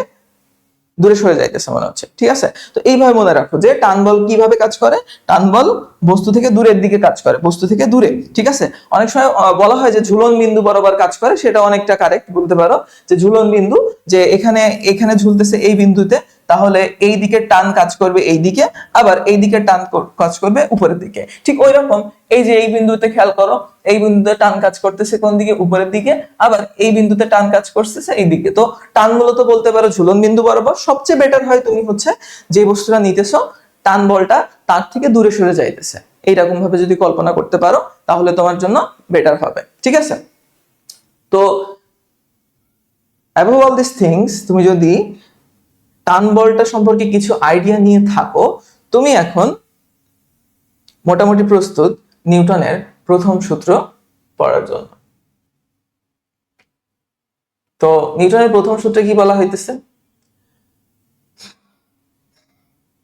দূরে সরে যাইতেছে মনে হচ্ছে, ঠিক আছে? তো এইভাবে মনে রাখো যে টান বল কিভাবে কাজ করে। টান বল বস্তু থেকে দূরের দিকে কাজ করে, বস্তু থেকে দূরে, ঠিক আছে? অনেক সময় বলা হয় যে ঝুলন বিন্দু বরাবর কাজ করে, সেটা অনেকটা কারেক্ট বলতে পারো যে ঝুলন বিন্দু, যে এখানে এখানে ঝুলতেছে এই বিন্দুতে, তাহলে এই দিকে টান কাজ করবে এই দিকে, আবার এই দিকে টান কাজ করবে উপরের দিকে। ঠিক ওই রকম এই যে এই বিন্দুতে খেয়াল করো, এই বিন্দুতে টান কাজ করতেছে কোন দিকে, উপরের দিকে, আবার এই বিন্দুতে টান কাজ করতেছে এই দিকে। তো টান মূলত বলতে পারো ঝুলন বিন্দু বরাবর। সবচেয়ে বেটার হয় তুমি হচ্ছে যে বস্তুটা নিতেছো টান বলটা তার থেকে দূরে সরে যাইতেছে, এইরকম ভাবে যদি কল্পনা করতে পারো তাহলে তোমার জন্য বেটার হবে, ঠিক আছে? তো above all these things, তুমি যদি টান বলটা সম্পর্কে কিছু আইডিয়া নিয়ে থাকো, তুমি এখন মোটামুটি প্রস্তুত নিউটনের প্রথম সূত্র পড়ার জন্য। তো নিউটনের প্রথম সূত্রে কি বলা হইতেছে?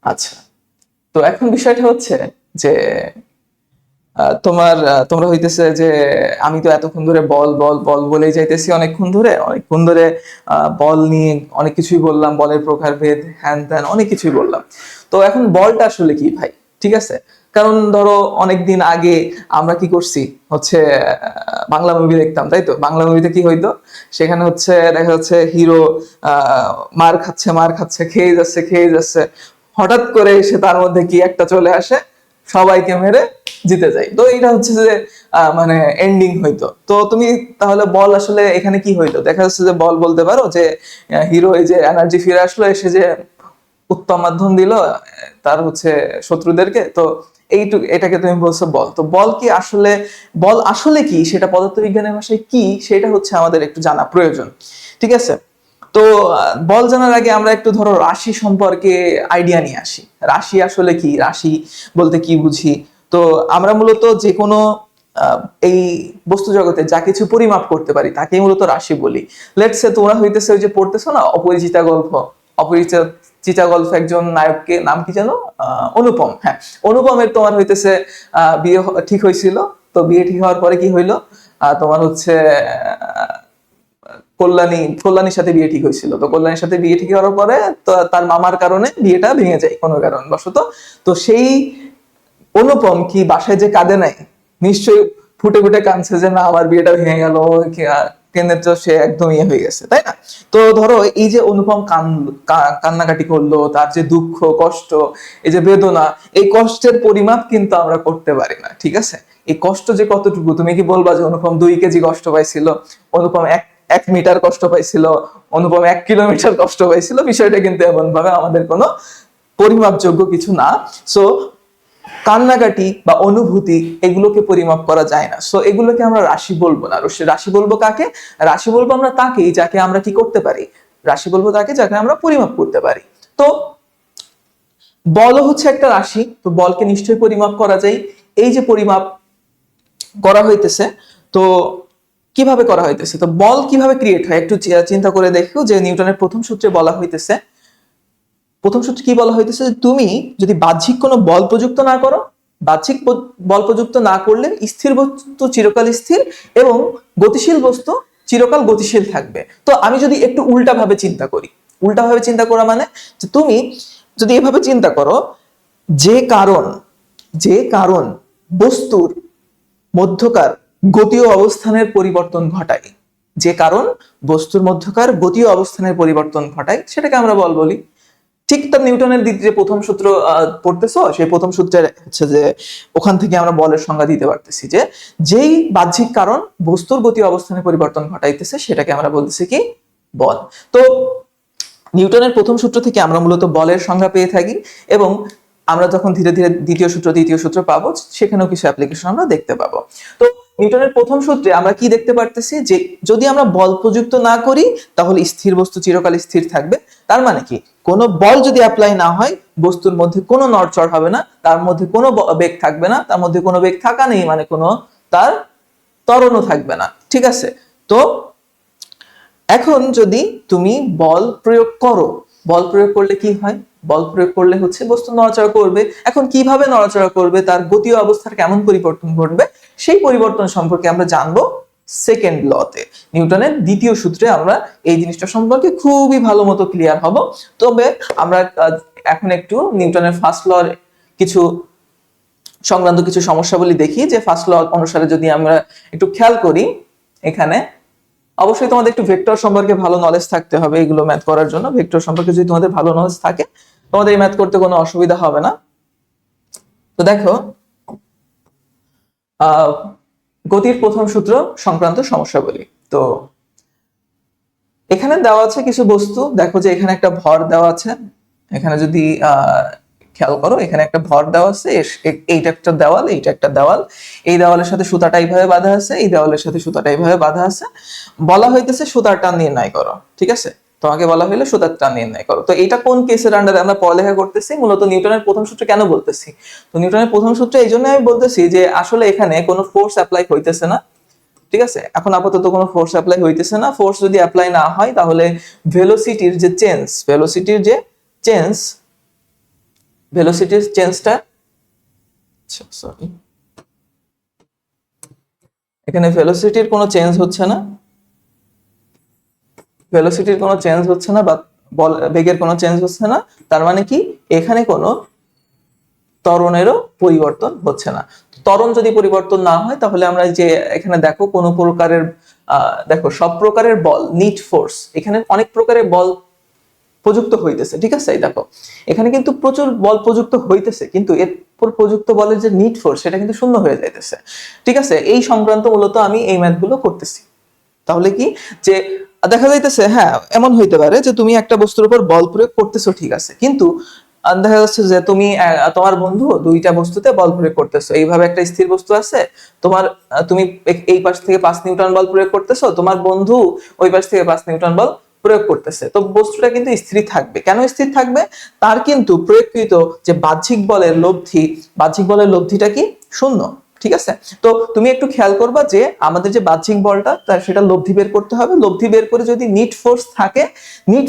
আচ্ছা, তো এখন বিষয়টা হচ্ছে যে তোমরা হইতেছে যে আমি তো এতক্ষণ ধরে বল বল বল বলেই যাইতেছি, অনেকক্ষণ ধরে বল নিয়ে অনেক কিছুই বললাম, বলের প্রকারভেদ হ্যান ত্যান অনেক কিছুই বললাম। তো এখন বলটা আসলে কি ভাই, ঠিক আছে? কারণ ধরো অনেকদিন আগে আমরা কি করছি হচ্ছে বাংলা মুভি দেখতাম, তাই তো? বাংলা মুভিতে কি হইতো, সেখানে হচ্ছে দেখা যাচ্ছে হিরো মার খাচ্ছে খেয়ে যাচ্ছে, হঠাৎ করে এসে তার মধ্যে কি একটা চলে আসে, সবাইকে মেরে জিতে যায়। তো এটা হচ্ছে যে মানে এন্ডিং হইতো। তো তুমি তাহলে বল আসলে এখানে কি হইতো, দেখা যাচ্ছে যে বল বলতে পারো যে হিরো এই যে এনার্জি ফিরে আসলো, এসে যে উত্তম মাধ্যম দিল তার হচ্ছে শত্রুদেরকে, তো এটাকে তুমি বলছো বল। তো বল আসলে কি সেটা পদার্থবিজ্ঞানের ভাষায় কি সেটা হচ্ছে আমাদের একটু জানা প্রয়োজন, ঠিক আছে? তো বল জানার আগে আমরা একটু ধরো রাশি সম্পর্কে আইডিয়া নিয়ে আসি। রাশি আসলে কি, রাশি বলতে কি বুঝি? তো আমরা মূলত যে কোনো এই বস্তু জগতে যা কিছু পরিমাপ করতে পারি তাকেই মূলত রাশি বলি। লেটস সে তোমরা হইতেছে ওই যে পড়তেছো না অপরিচিতা গল্প, অপরিচিতা গল্প একজন নায়ককে নাম কি জানো, অনুপম, হ্যাঁ অনুপমের তোমার হইতেছে বিয়ে ঠিক হয়েছিল। তো বিয়ে ঠিক হওয়ার পরে কি হইলো, তোমার হচ্ছে কল্যাণীর সাথে বিয়ে ঠিক হয়েছিল। তো কল্যাণীর সাথে বিয়ে ঠিক হওয়ার পরে তো তার মামার কারণে বিয়েটা ভেঙে যায় কোনো কারণবশত। তো সেই অনুপম কি বাসায় যে কাঁদে নাই, নিশ্চয়ই ফুটে ফুটে কাঁদছে যে না আমার বিয়েটা ভেঙে গেল, কেন্দ্রে তো সে একদম ইয়ে হয়ে গেছে, তাই না? তো ধরো এই যে অনুপম কান্নাকাটি করলো, তার যে দুঃখ কষ্ট, এই যে বেদনা, এই কষ্টের পরিমাপ কিন্তু আমরা করতে পারি না, ঠিক আছে? এই কষ্ট যে কতটুকু, তুমি কি বলবা যে অনুপম 2 কেজি কষ্ট পাইছিল, অনুপম এক মিটার কষ্ট পাইছিল, অনুপম 1 কিলোমিটার কষ্ট পাইছিল? বিষয়টা কিন্তু এমন ভাবে আমাদের কোনো পরিমাপযোগ্য কিছু না। সো কান্নাকাটি বা অনুভূতি এগুলোকে পরিমাপ করা যায় না, সো এগুলোকে আমরা রাশি বলবো না। রাশি বলবো কাকে? রাশি বলবো আমরা তাকেই যাকে আমরা কি করতে পারি, রাশি বলবো তাকে যাকে আমরা পরিমাপ করতে পারি। তো বলও হচ্ছে একটা রাশি, তো বলকে নিশ্চয়ই পরিমাপ করা যায়। এই যে পরিমাপ করা হইতেছে, তো কিভাবে করা হইতেছে, তো বল কিভাবে ক্রিয়েট হয় একটু চিন্তা করে দেখো। যে নিউটনের প্রথম সূত্রে বলা হইতেছে, প্রথম সূত্রে কি বলা হইতেছে, তুমি যদি বাহ্যিক কোনো বল প্রযুক্ত না করো, বাহ্যিক বল প্রযুক্ত না করলে স্থির বস্তু চিরকাল স্থির এবং গতিশীল বস্তু চিরকাল গতিশীল থাকবে। তো আমি যদি একটু উল্টা ভাবে চিন্তা করি, উল্টা ভাবে চিন্তা করা মানে যে তুমি যদি এভাবে চিন্তা করো, যে কারণ বস্তুর মধ্যকার গতীয় অবস্থানের পরিবর্তন ঘটায়, যে কারণ বস্তুর মধ্যকার গতীয় অবস্থানের পরিবর্তন ঘটায় সেটাকে আমরা বল বলি। ঠিক তার নিউটনের যে প্রথম সূত্র পড়তেছো, সেই প্রথম সূত্রে হচ্ছে যে ওখান থেকে আমরা বলের সংজ্ঞা দিতে পারতেছি যে যেই বাহ্যিক কারণ বস্তুর গতি অবস্থানে পরিবর্তন ঘটাইতেছে সেটাকে আমরা বলতেছি কি, বল। তো নিউটনের প্রথম সূত্র থেকে আমরা মূলত বলের সংজ্ঞা পেয়ে থাকি, এবং আমরা যখন ধীরে ধীরে দ্বিতীয় সূত্র পাবো সেখানেও কিছু অ্যাপ্লিকেশন আমরা দেখতে পাবো। তো নিউটনের প্রথম সূত্রে আমরা কি দেখতে পারতেছি, যে যদি আমরা বল প্রযুক্ত না করি তাহলে স্থির বস্তু চিরকাল স্থির থাকবে। তার মানে কি, কোনো বল যদি অ্যাপ্লাই না হয় বস্তুর মধ্যে কোনো নড়চড় হবে না, তার মধ্যে কোনো বেগ থাকবে না, তার মধ্যে কোনো বেগ থাকা নেই মানে কোনো তার ত্বরণও থাকবে না, ঠিক আছে? তো এখন যদি তুমি বল প্রয়োগ করো, বল প্রয়োগ করলে কি হয়, বল প্রয়োগ করলে হচ্ছে বস্তু নড়াচড়া করবে। এখন কিভাবে নড়াচড়া করবে, তার গতীয় অবস্থার কেমন পরিবর্তন ঘটবে, সেই পরিবর্তন সম্পর্কে আমরা জানবো সেকেন্ড লতে, নিউটনের দ্বিতীয় সূত্রে আমরা এই জিনিসটা সম্পর্কে খুবই ভালো মতো ক্লিয়ার হব। তবে আমরা এখন একটু নিউটনের ফার্স্ট লর কিছু সংক্রান্ত কিছু সমস্যাবলী দেখি, যে ফার্স্ট ল অনুসারে যদি আমরা একটু খেয়াল করি, এখানে অবশ্যই তোমাদের একটু ভেক্টর সম্পর্কে ভালো নলেজ থাকতে হবে এগুলো ম্যাথ করার জন্য। ভেক্টর সম্পর্কে যদি তোমাদের ভালো নলেজ থাকে তোমাদের এই ম্যাথ করতে কোনো অসুবিধা হবে না। তো দেখো, গতির প্রথম সূত্র সংক্রান্ত সমস্যাবলী। তো এখানে দেওয়া আছে কিছু বস্তু, দেখো যে এখানে একটা ভর দেওয়া আছে, এখানে যদি খেয়াল করো এখানে একটা ভর দেওয়া আছে, এইটা একটা দেওয়াল, এইটা একটা দেওয়াল, এই দেওয়ালের সাথে সুতাটা এইভাবে বাঁধা আছে, এই দেওয়ালের সাথে সুতাটা এইভাবে বাঁধা আছে, বলা হইতেছে সুতার টান নির্ণয় করো। ঠিক আছে, তোমাকে বলা হইলো সুতার টান নির্ণয় করো। তো এটা কোন কেসের আন্ডারে আমরা পড়ালেখা করতেছি? মূলত নিউটনের প্রথম সূত্র কেন বলতেছি? তো নিউটনের প্রথম সূত্র এই জন্য আমি বলতেছি যে আসলে এখানে কোনো ফোর্স অ্যাপ্লাই হইতেছে না। ঠিক আছে, এখন আপাতত কোনো ফোর্স অ্যাপ্লাই হইতেছে না। ফোর্স যদি অ্যাপ্লাই না হয় তাহলে ভেলোসিটির যে চেঞ্জটা, সরি, এখানে ভেলোসিটির কোনো চেঞ্জ হচ্ছে না, বা বেগের কোনো চেঞ্জ হচ্ছে না। তার মানে কি, এখানে কোনো ত্বরণেরও পরিবর্তন হচ্ছে না। ত্বরণ যদি পরিবর্তন না হয় তাহলে আমরা যে এখানে দেখো কোনো প্রকারের দেখো সব প্রকারের বল, নিট ফোর্স, এখানে অনেক প্রকারের বল প্রযুক্ত হইতেছে। ঠিক আছে, দেখো এখানে কিন্তু প্রচুর বল প্রযুক্ত হইতেছে, কিন্তু এরপর প্রযুক্ত বলের যে নিট ফোর্স সেটা কিন্তু শূন্য হয়ে যাইতেছে। ঠিক আছে, এই সংক্রান্ত মূলত আমি এই ম্যাথগুলো করতেছি। তাহলে কি, যে দেখা যাইতেছে হ্যাঁ এমন হইতে পারে যে তুমি একটা বস্তুর উপর বল প্রয়োগ করতেছো, ঠিক আছে, কিন্তু দেখা যাচ্ছে যে তুমি তোমার বন্ধু দুইটা বস্তুতে বল প্রয়োগ করতেছো। এইভাবে একটা স্থির বস্তু আছে, তুমি এই পাশ থেকে 5 নিউটন বল প্রয়োগ করতেছো, তোমার বন্ধু ওই পাশ থেকে 5 নিউটন বল প্রয়োগ করতেছে। তো বস্তুটা কিন্তু স্থির থাকবে। কেন স্থির থাকবে? তার কিন্তু প্রয়োগকৃত যে বাহ্যিক বলের লব্ধিটা কি? শূন্য। ঠিক আছে, তো তুমি একটু খেয়াল করবা যে আমাদের যে বাহ্যিক বলটা সেটা লব্ধি বের করতে হবে। লব্ধি বের করে যদি নিট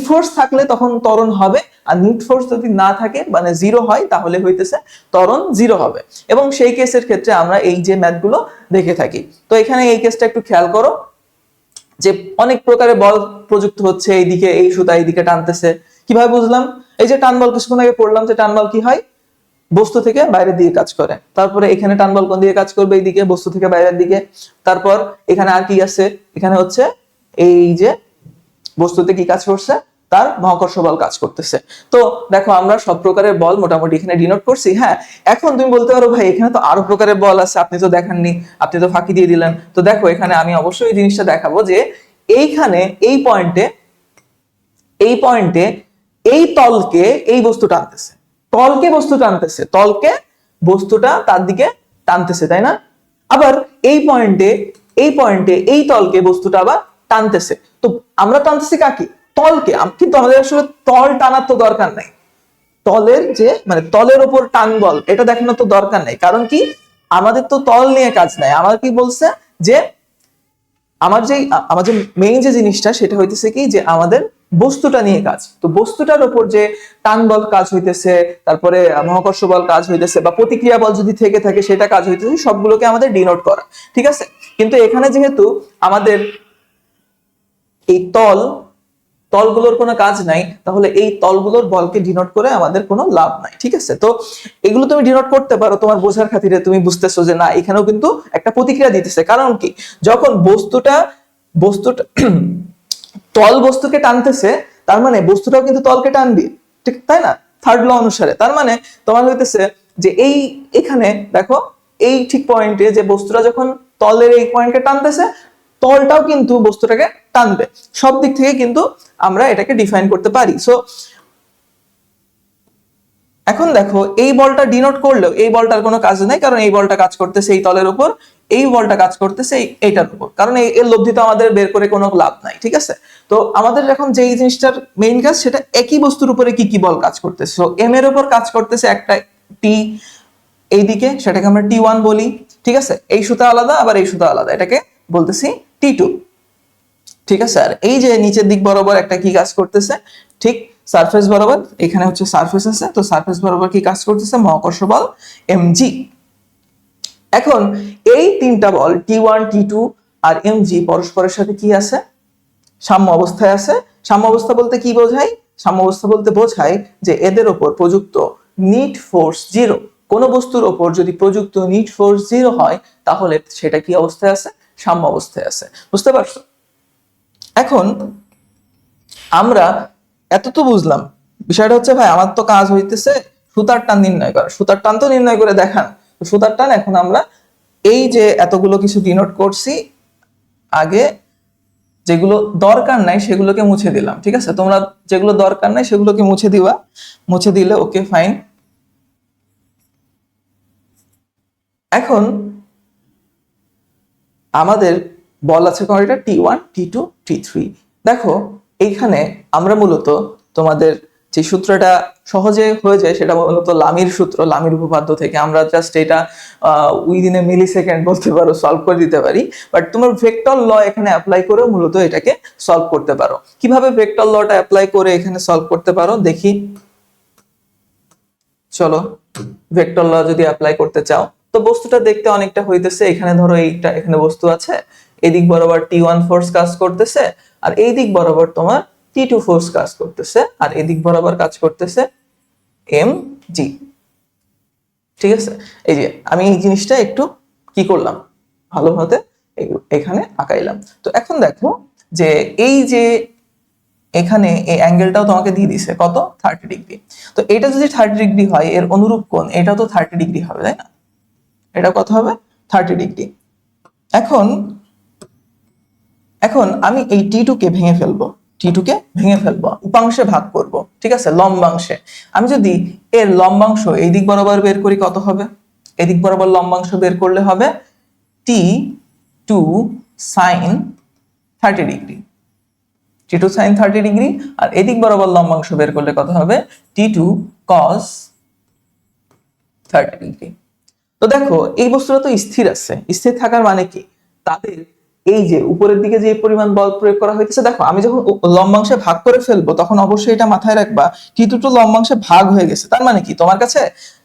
ফোর্স থাকলে তখন ত্বরণ হবে, আর নিট ফোর্স যদি না থাকে মানে জিরো হয় তাহলে হইতেছে ত্বরণ জিরো হবে। এবং সেই কেসের ক্ষেত্রে আমরা এই যে ম্যাথগুলো দেখে থাকি। তো এখানে এই কেসটা একটু খেয়াল করো যে অনেক প্রকারের বল প্রযুক্ত হচ্ছে, এইদিকে এই সুতা এইদিকে টানতেছে। কিভাবে বুঝলাম? এই যে টান বল কিছুক্ষণ আগে পড়লাম যে টান বল কি হয়, বস্তু থেকে বাইরের দিকে কাজ করে। তারপরে এখানে টান বল কোন দিকে কাজ করবে? এইদিকে, বস্তু থেকে বাইরের দিকে। তারপর এখানে আর কি আছে? এখানে হচ্ছে এই যে বস্তুতে কি কাজ করছে, তার মহাকর্ষ বল কাজ করতেছে। তো দেখো আমরা সব প্রকারের বল মোটামুটি এখানে ডিনোট করছি। হ্যাঁ, এখন তুমি বলতে পারো ভাই এখানে তো আরো প্রকারের বল আছে, আপনি তো দেখাননি, আপনি তো ফাঁকি দিয়ে দিলেন। তো দেখো এখানে আমি অবশ্যই এই জিনিসটা দেখাবো যে এইখানে এই পয়েন্টে এই তলকে এই বস্তু টানতেছে, তলকে বস্তুটা তার দিকে টানতেছে, তাই না? আবার এই পয়েন্টে এই তলকে বস্তুটা আবার টানতেছে। তো আমরা টানতেছি কাকে? তলকে। কিন্তু আমাদের আসলে তল টানার তো দরকার নাই, তলের যে মানে তলের উপর টান বল এটা দেখানোর তো দরকার নাই। কারণ কি, আমাদের তো তল নিয়ে কাজ নাই। আমার কি বলছে যে আমার যে মেইন যে জিনিসটা সেটা হইতেছে কি, যে আমাদের বস্তুটা নিয়ে কাজ। তো বস্তুটার উপর যে টান বল কাজ হইতেছে, তারপরে মহাকর্ষ বল কাজ হইতেছে, বা প্রতিক্রিয়া বল যদি থেকে থাকে সেটা কাজ হইতেছে, সবগুলোকে আমাদের ডিনোট করা। ঠিক আছে, কিন্তু এখানে যেহেতু আমাদের এই তলগুলোর কোনো কাজ নাই, তাহলে এই তলগুলোর বলকে ডিনোট করে আমাদের কোনো লাভ নাই। ঠিক আছে, তো এগুলো তুমি ডিনোট করতে পারো তোমার বোঝার খাতিরে। তুমি বুঝতেছো যে না এখানেও কিন্তু একটা প্রতিক্রিয়া দিতেছে। কারণ কি, যখন বস্তুটা তল বস্তুকে টানতেছে, তার মানে বস্তুটাও কিন্তু তলকে টানবে, ঠিক তাই না? থার্ড ল অনুসারে। তার মানে তোমার হইতেছে যে এখানে দেখো এই ঠিক পয়েন্টে যে বস্তুটা যখন তলের এই পয়েন্টকে টানতেছে, তলটাও কিন্তু বস্তুটাকে টানবে। সব দিক থেকে কিন্তু আমরা এটাকে ডিফাইন করতে পারি। সো এখন দেখো এই বলটা ডিনোট করলেও এই বলটার কোনো কাজ নাই, কারণ এই বলটা কাজ করতেছে এই তলের উপর, এই বলটা কাজ করতেছে এইটার উপর, কারণ এর লব্ধি তো আমাদের বের করে কোনো লাভ নাই। ঠিক আছে, তো আমাদের এখন যেই জিনিসটার মেইন কাজ সেটা একই বস্তুর উপরে কি কি বল কাজ করতেছে। সো এম এর উপর কাজ করতেছে একটা টি এইদিকে, সেটাকে আমরা T1 বলি। ঠিক আছে, এই সুতা আলাদা আবার এই সুতা আলাদা, এটাকে বলতেছি T2। ঠিক আছে, আর এই যে নিচের দিক বরাবর একটা কি কাজ করতেছে, ঠিক সারফেস বরাবর, এখানে হচ্ছে সারফেস আছে, তো সারফেস বরাবর কি কাজ করতেছে, মহাকর্ষ বল mg। এখন এই তিনটা বল T1 T2 আর mg পরস্পরের সাথে কি আছে, সাম্য অবস্থায় আছে। সাম্য অবস্থা বলতে কি বোঝায়? সাম্য অবস্থা বলতে বোঝায় যে এদের উপর প্রযুক্ত নিট ফোর্স 0। কোন বস্তুর উপর যদি প্রযুক্ত নিট ফোর্স 0 হয় তাহলে সেটা কি অবস্থায় আছে? সাম্য অবস্থায় আছে। বুঝতে পারছো? এখন আমরা এত তো বুঝলাম, বিষয়টা হচ্ছে ভাই আমার তো কাজ হইতেছে সুতার টান নির্ণয় করা। সুতার টান তো নির্ণয় করে দেখান। সুতার টান এখন আমরা এই যে এতগুলো কিছু ডিনোট করছি, আগে যেগুলো দরকার নাই সেগুলোকে মুছে দিলাম। ঠিক আছে, তোমরা যেগুলো দরকার নাই সেগুলোকে মুছে দিবা, মুছে দিলে ওকে ফাইন। এখন আমাদের বল আছে কয়টা? T1, T2, T3। দেখো এইখানে আমরা মূলত তোমাদের যে সূত্রটা সহজে হয়ে যায় সেটা মূলত লামির সূত্র, লামির উপপাদ্য থেকে আমরা জাস্ট এটা উইদিন এ মিলি সেকেন্ড বলতে পারো সলভ করে দিতে পারি। বাট তোমার ভেক্টর ল এখানে অ্যাপ্লাই করে মূলত এটাকে সলভ করতে পারো। কিভাবে ভেক্টর লটা অ্যাপ্লাই করে এখানে সলভ করতে পারো দেখি। চলো, ভেক্টর ল যদি অ্যাপ্লাই করতে চাও তো বস্তুটা দেখতে অনেকটা হইতেছে। এখানে ধরো এইটা, এখানে বস্তু আছে, এদিক বরাবর T1 ফোর্স কাজ করতেছে, আর এই দিক বরাবর তোমার T2 ফোর্স কাজ করতেছে, আর এদিক বরাবর কাজ করতেছে mg। ঠিক আছে, এই যে আমি এই জিনিসটা একটু কি করলাম, ভালোভাবে এখানে আঁকাইলাম। তো এখন দেখো যে এই যে এখানে এই অ্যাঙ্গেলটাও তোমাকে দিয়ে দিছে কত? 30 ডিগ্রি। তো এটা যদি 30 ডিগ্রি হয়, এর অনুরূপ কোণ এটা তো 30 ডিগ্রি হবে, তাই না? এটা কত হবে? 30 ডিগ্রি। এখন এখন আমি এই T2 কে ভেঙে ফেলবো, T2 কে ভেঙে ফেলবো, উপাংশে ভাগ করব। ঠিক আছে, লম্বাংশে। আমি যদি এর লম্বাংশ এই দিক বরাবর বের করি কত হবে? এদিক বরাবর লম্বাংশ বের করলে হবে T2 sin 30 degree. T2 sin 30 degree, আর এদিক বরাবর লম্বাংশ বের করলে কত হবে? T2 cos 30 degree. তো দেখো এই বস্তুটা তো স্থির আছে। স্থির থাকার মানে কি? তাদের এই যে উপরের দিকে যে পরিমাণ বল প্রয়োগ করা হইতেছে, দেখো আমি যখন লম্বাংশে ভাগ করে ফেলবো তখন অবশ্যই এটা মাথায় রাখবা T2 তো লম্বাংশে ভাগ হয়ে গেছে। তার মানে কি, তোমার কাছে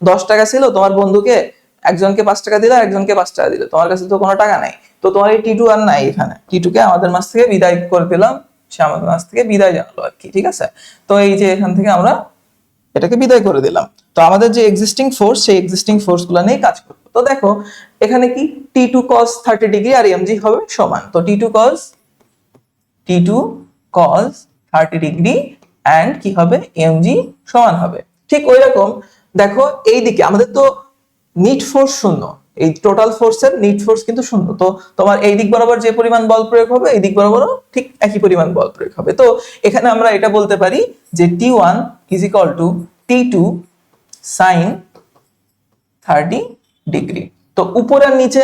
10 টাকা ছিল, তোমার বন্ধুকে একজনকে 5 টাকা দিলে, একজনকে 5 টাকা দিলে, তোমার কাছে তো কোনো টাকা নাই। তো তোমার এই T2 আর নাই এখানে। T2 কে আমাদের মাঝ থেকে বিদায় করে দিলাম, সে আমাদের মাঝ থেকে বিদায় জানালো আর কি। ঠিক আছে, তো এই যে এখান থেকে আমরা এটাকে বিদায় করে দিলাম। তো আমাদের যে এক্সিস্টিং ফোর্স, সেই এক্সিস্টিং ফোর্স গুলো নিয়ে কাজ করবো। তো দেখো এখানে কি T2 cos 30 ডিগ্রি আর mg হবে সমান। তো T2 cos 30 ডিগ্রি এন্ড কি হবে? mg সমান হবে। ঠিক ওই রকম দেখো এই দিকে আমাদের তো নিট ফোর্স শূন্য, এই টোটাল ফোর্সের নিট ফোর্স কিন্তু শূন্য। তো তোমার এই দিক বরাবর যে পরিমাণ বল প্রয়োগ হবে, এই দিক বরাবরও ঠিক একই পরিমাণ বল প্রয়োগ হবে। তো এখানে আমরা এটা বলতে পারি যে T1 is equal to T2 sin 30 degree. তো উপর আর নিচে,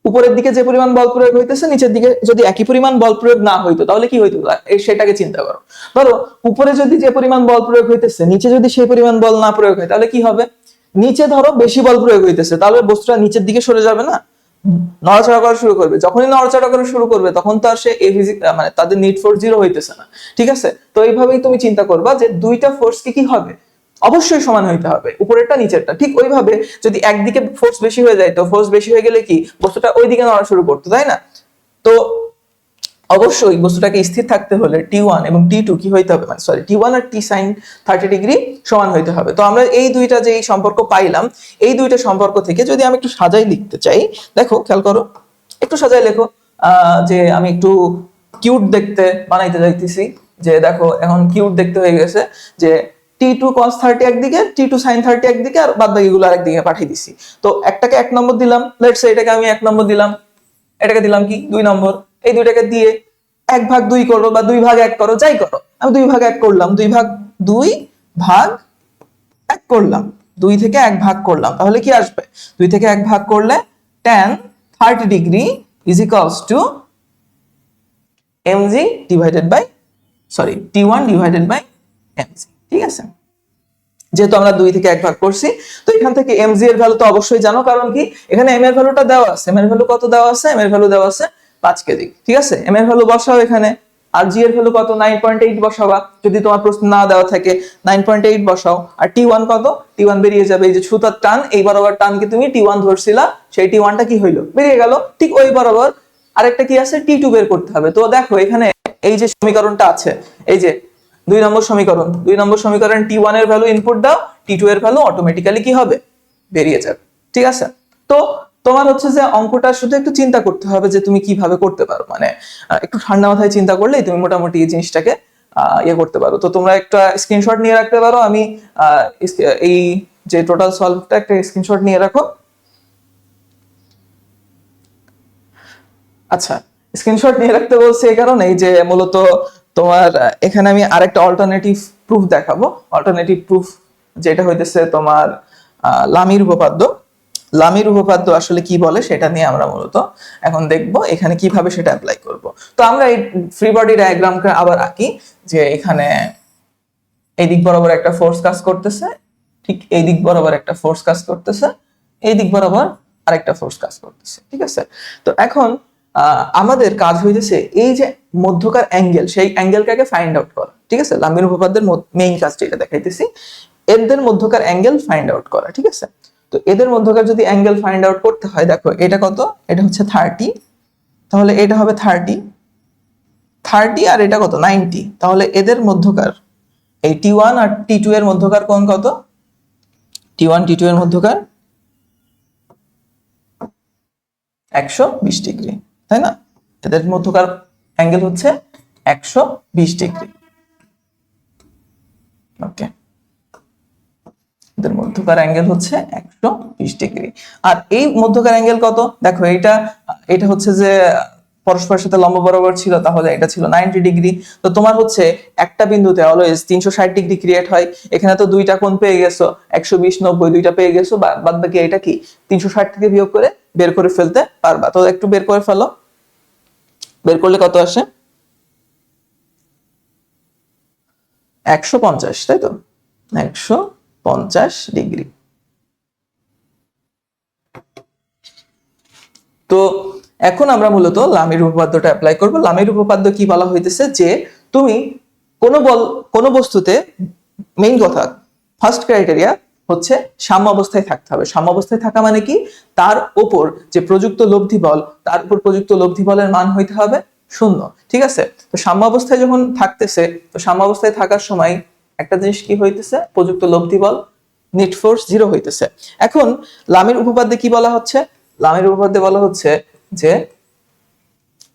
উপরের দিকে যে পরিমাণ বল প্রয়োগ হইতেছে, নিচের দিকে যদি একই পরিমাণ বল প্রয়োগ না হইতো তাহলে কি হইতো সেটাকে চিন্তা করো। ধরো উপরে যদি যে পরিমাণ বল প্রয়োগ হইতেছে, নিচে যদি সেই পরিমাণ বল না প্রয়োগ হয় তাহলে কি হবে? নিচে ধরো বেশি বল প্রয়োগ হইতেছে, তাহলে বস্তুটা নিচের দিকে সরে যাবে না, নড়াচড়া করা শুরু করবে। যখনই নড়াচড়া করা শুরু করবে তখন তো আর সে মানে তাদের নিট ফোর্স 0 হইতেছে না। ঠিক আছে, তো এইভাবেই তুমি চিন্তা করবা যে দুইটা ফোর্স কি হবে? অবশ্যই সমান হইতে হবে, উপরেরটা নিচেরটা। ঠিক ওইভাবে যদি একদিকে ফোর্স বেশি হয়ে যায়, তো ফোর্স বেশি হয়ে গেলে কি বস্তুটা ওইদিকে নড়া শুরু করতো, তাই না? তো অবশ্যই বস্তুটাকে স্থির থাকতে হলে T1 এবং T2 কি হইতে হবে, মানে সরি T1 আর T sin 30 ডিগ্রি সমান হইতে হবে। তো আমরা এই দুইটা যে সম্পর্ক পাইলাম, এই দুইটা সম্পর্ক থেকে যদি আমি একটু সাজাই লিখতে চাই, দেখো খেয়াল করো, একটু সাজাই লেখো। যে আমি একটু কিউট দেখতে বানাইতে যাইতেছি, যে দেখো এখন কিউট দেখতে হয়ে গেছে, যে T2 cos 30 একদিকে, T2 sin 30 একদিকে, আর বাদ বাকিগুলো আরেকদিকে পাঠিয়ে দিছি। তো একটাকে 1 নম্বর দিলাম, লেটস সে এটাকে আমি 1 নম্বর দিলাম, এটাকে দিলাম কি 2 নম্বর। এই দুইটাকে দিয়ে 1/2 করো বা 2/1 করো, যাই করো। আমি 2/1 করলাম, 2/1 করলাম, 2 থেকে 1 ভাগ করলাম, তাহলে কি আসবে? 2 থেকে 1 ভাগ করলে tan 30 degree is equals to mg divided by T1 divided by mg। ঠিক আছে, যেহেতু আমরা 2 থেকে 1 ভাগ করছি, তো এখান থেকে mg এর ভ্যালু তো অবশ্যই জানো, কারণ কি এখানে m এর ভ্যালুটা দেওয়া আছে। m এর ভ্যালু কত দেওয়া আছে? m এর ভ্যালু দেওয়া আছে 5 কেজি। ঠিক আছে, m এর ভ্যালু বসাও এখানে, আর g এর ভ্যালু কত? 9.8 বসাবা। যদি তোমার প্রশ্ন না দেওয়া থাকে 9.8 বসাও। আর T1 কত? T1 বেরিয়ে যাবে, এই যে সুতার টান, এই বরাবর টানকে তুমি T1 ধরছিলা, সেই T1টা কি হইলো? বেরিয়ে গেল। ঠিক ওই বরাবর আরেকটা কি আছে T2 বের করতে হবে। তো দেখো এখানে এই যে সমীকরণটা আছে, এই যে 2 নম্বর সমীকরণ, 2 নম্বর সমীকরণ T1 এর ভ্যালু ইনপুট দাও, T2 এর ভ্যালু অটোমেটিক্যালি কি হবে, বেরিয়ে যাবে। ঠিক আছে, তো তোমার হচ্ছে যে অঙ্কটা শুধু একটু চিন্তা করতে হবে যে তুমি কিভাবে করতে পারো, মানে একটু ঠান্ডা মাথায় চিন্তা করলেই তুমি মোটামুটি এই জিনিসটাকে ইয়ে করতে পারো। তো তোমরা একটা স্ক্রিনশট নিয়ে রাখতে পারো, আমি এই যে টোটাল সলভটা একটা স্ক্রিনশট নিয়ে রাখো। আচ্ছা, স্ক্রিনশট নিয়ে রাখতে বলছি এই কারণে যে মূলত তোমার এখানে আমি আরেকটা অল্টারনেটিভ প্রুফ দেখাবো। অল্টারনেটিভ প্রুফ যেটা হইতেছে তোমার লামির উপপাদ্য। লামির উপপাদ্য আসলে কি বলে সেটা নিয়ে আমরা মূলত এখন দেখব এখানে কিভাবে সেটা অ্যাপ্লাই করব। তো আমরা এই ফ্রি বডি ডায়াগ্রামকে আবার আঁকি, যে এখানে এই দিক বরাবর একটা ফোর্স কাজ করতেছে, ঠিক এই দিক বরাবর একটা ফোর্স কাজ করতেছে, এই দিক বরাবর আরেকটা ফোর্স কাজ করতেছে। ঠিক আছে, তো এখন আমাদের কাজ হইতেছে এই যে মধ্যকার অ্যাঙ্গেল, সেই অ্যাঙ্গেলটাকে ফাইন্ড আউট করা। ঠিক আছে, লামির উপপাদ্যের মেইন কাজটা এটা দেখাইতেছি, এদের মধ্যকার অ্যাঙ্গেল ফাইন্ড আউট করা। ঠিক আছে, তো এদের মধ্যকার যদি অ্যাঙ্গেল ফাইন্ড আউট করতে হয়, দেখো এটা কত, এটা হচ্ছে 30, তাহলে এটা হবে 30 আর এটা কত 90, তাহলে এদের মধ্যকার এই T1 আর T2 এর মধ্যকার কোণ কত, T1 T2 এর মধ্যকার 120 ডিগ্রি, তাই না? এদের মধ্যকার অ্যাঙ্গেল হচ্ছে 120 ডিগ্রি। ওকে, এদের মধ্যকার অ্যাঙ্গেল হচ্ছে 120 ডিগ্রি। আর এই মধ্যকার অ্যাঙ্গেল কত, দেখো এটা হচ্ছে যে পরস্পরের সাথে লম্ব বরাবর ছিল, তাহলে এটা ছিল 90 ডিগ্রি। তো তোমার হচ্ছে একটা বিন্দুতে অলওয়েজ 360 ডিগ্রি ক্রিয়েট হয়। এখানে তো দুইটা কোণ পেয়ে গেছো, 120 90 দুইটা পেয়ে গেছো, বাদ বাকি এটা কি 360 থেকে বিয়োগ করে বের করে ফেলতে পারবা। তো একটু বের করে ফেলো, বের করলে কত আসে, 150, তাই তো, 150 ডিগ্রি। তো এখন আমরা মূলত লামির উপপাদ্যটা অ্যাপ্লাই করব। লামির উপপাদ্য কি বলা হইতেছে, যে তুমি কোন বস্তুতে মেইন কথা, ফার্স্ট ক্রাইটেরিয়া হচ্ছে সাম্য অবস্থায় থাকতে হবে। সাম্য অবস্থায় থাকা মানে কি, তার উপর যে প্রযুক্ত লব্ধি বল, তার উপর প্রযুক্ত লব্ধি বলের মান হইতে হবে 0। ঠিক আছে, তো সাম্য অবস্থায় যখন থাকতেছে, তো সাম্য অবস্থায় থাকার সময় একটা জিনিস কি হইতেছে, প্রযুক্ত লব্ধি বল নেট ফোর্স 0 হইতেছে। এখন লামির উপপাদ্যে কি বলা হচ্ছে, লামির উপপাদ্যে বলা হচ্ছে যে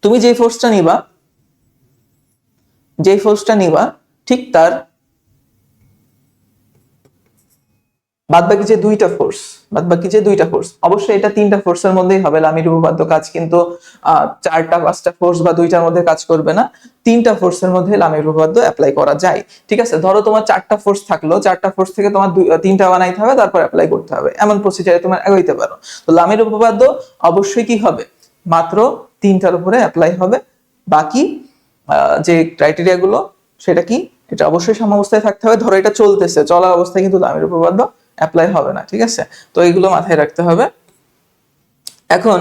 তুমি যে ফোর্সটা নিবা ঠিক তার বাদবাকি যে দুইটা ফোর্স, অবশ্যই এটা 3টা ফোর্সের মধ্যেই হবে। লামির উপপাদ্য কাজ কিন্তু 4টা 5টা ফোর্স বা 2টার মধ্যে কাজ করবে না, 3টা ফোর্সের মধ্যে লামির উপপাদ্য অ্যাপ্লাই করা যায়। ঠিক আছে, ধরো তোমার 4টা ফোর্স থাকলো, 4টা ফোর্স থেকে তোমার 3টা বানাইতে হবে, তারপর অ্যাপ্লাই করতে হবে, এমন প্রসিজারে তোমার এগোইতে পারো। তো লামির উপপাদ্য অবশ্যই কি হবে, মাত্র 3টার উপরে অ্যাপ্লাই হবে। বাকি যে ক্রাইটেরিয়া গুলো সেটা কি, এটা অবশ্যই সাম্যাবস্থায় থাকতে হবে। ধরো এটা চলতেছে, চলা অবস্থায় কিন্তু লামির উপপাদ্য অ্যাপ্লাই হবে না। ঠিক আছে, তো এইগুলো মাথায় রাখতে হবে। এখন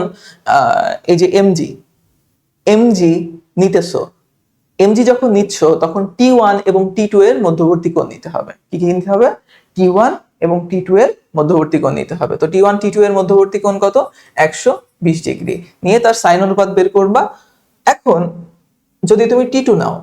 এই যে এমজি নিতেছো, এমজি যখন নিচ্ছ তখন T1 এবং T2 এর মধ্যবর্তী কোণ নিতে হবে। কি কি নিতে হবে, T1 এবং T2 এর মধ্যবর্তী কোণ নিতে হবে। তো T1 T2 এর মধ্যবর্তী কোণ কত, 120 ডিগ্রি নিয়ে তার সাইন অনুপাত বের করবা। এখন যদি তুমি T1 নাও,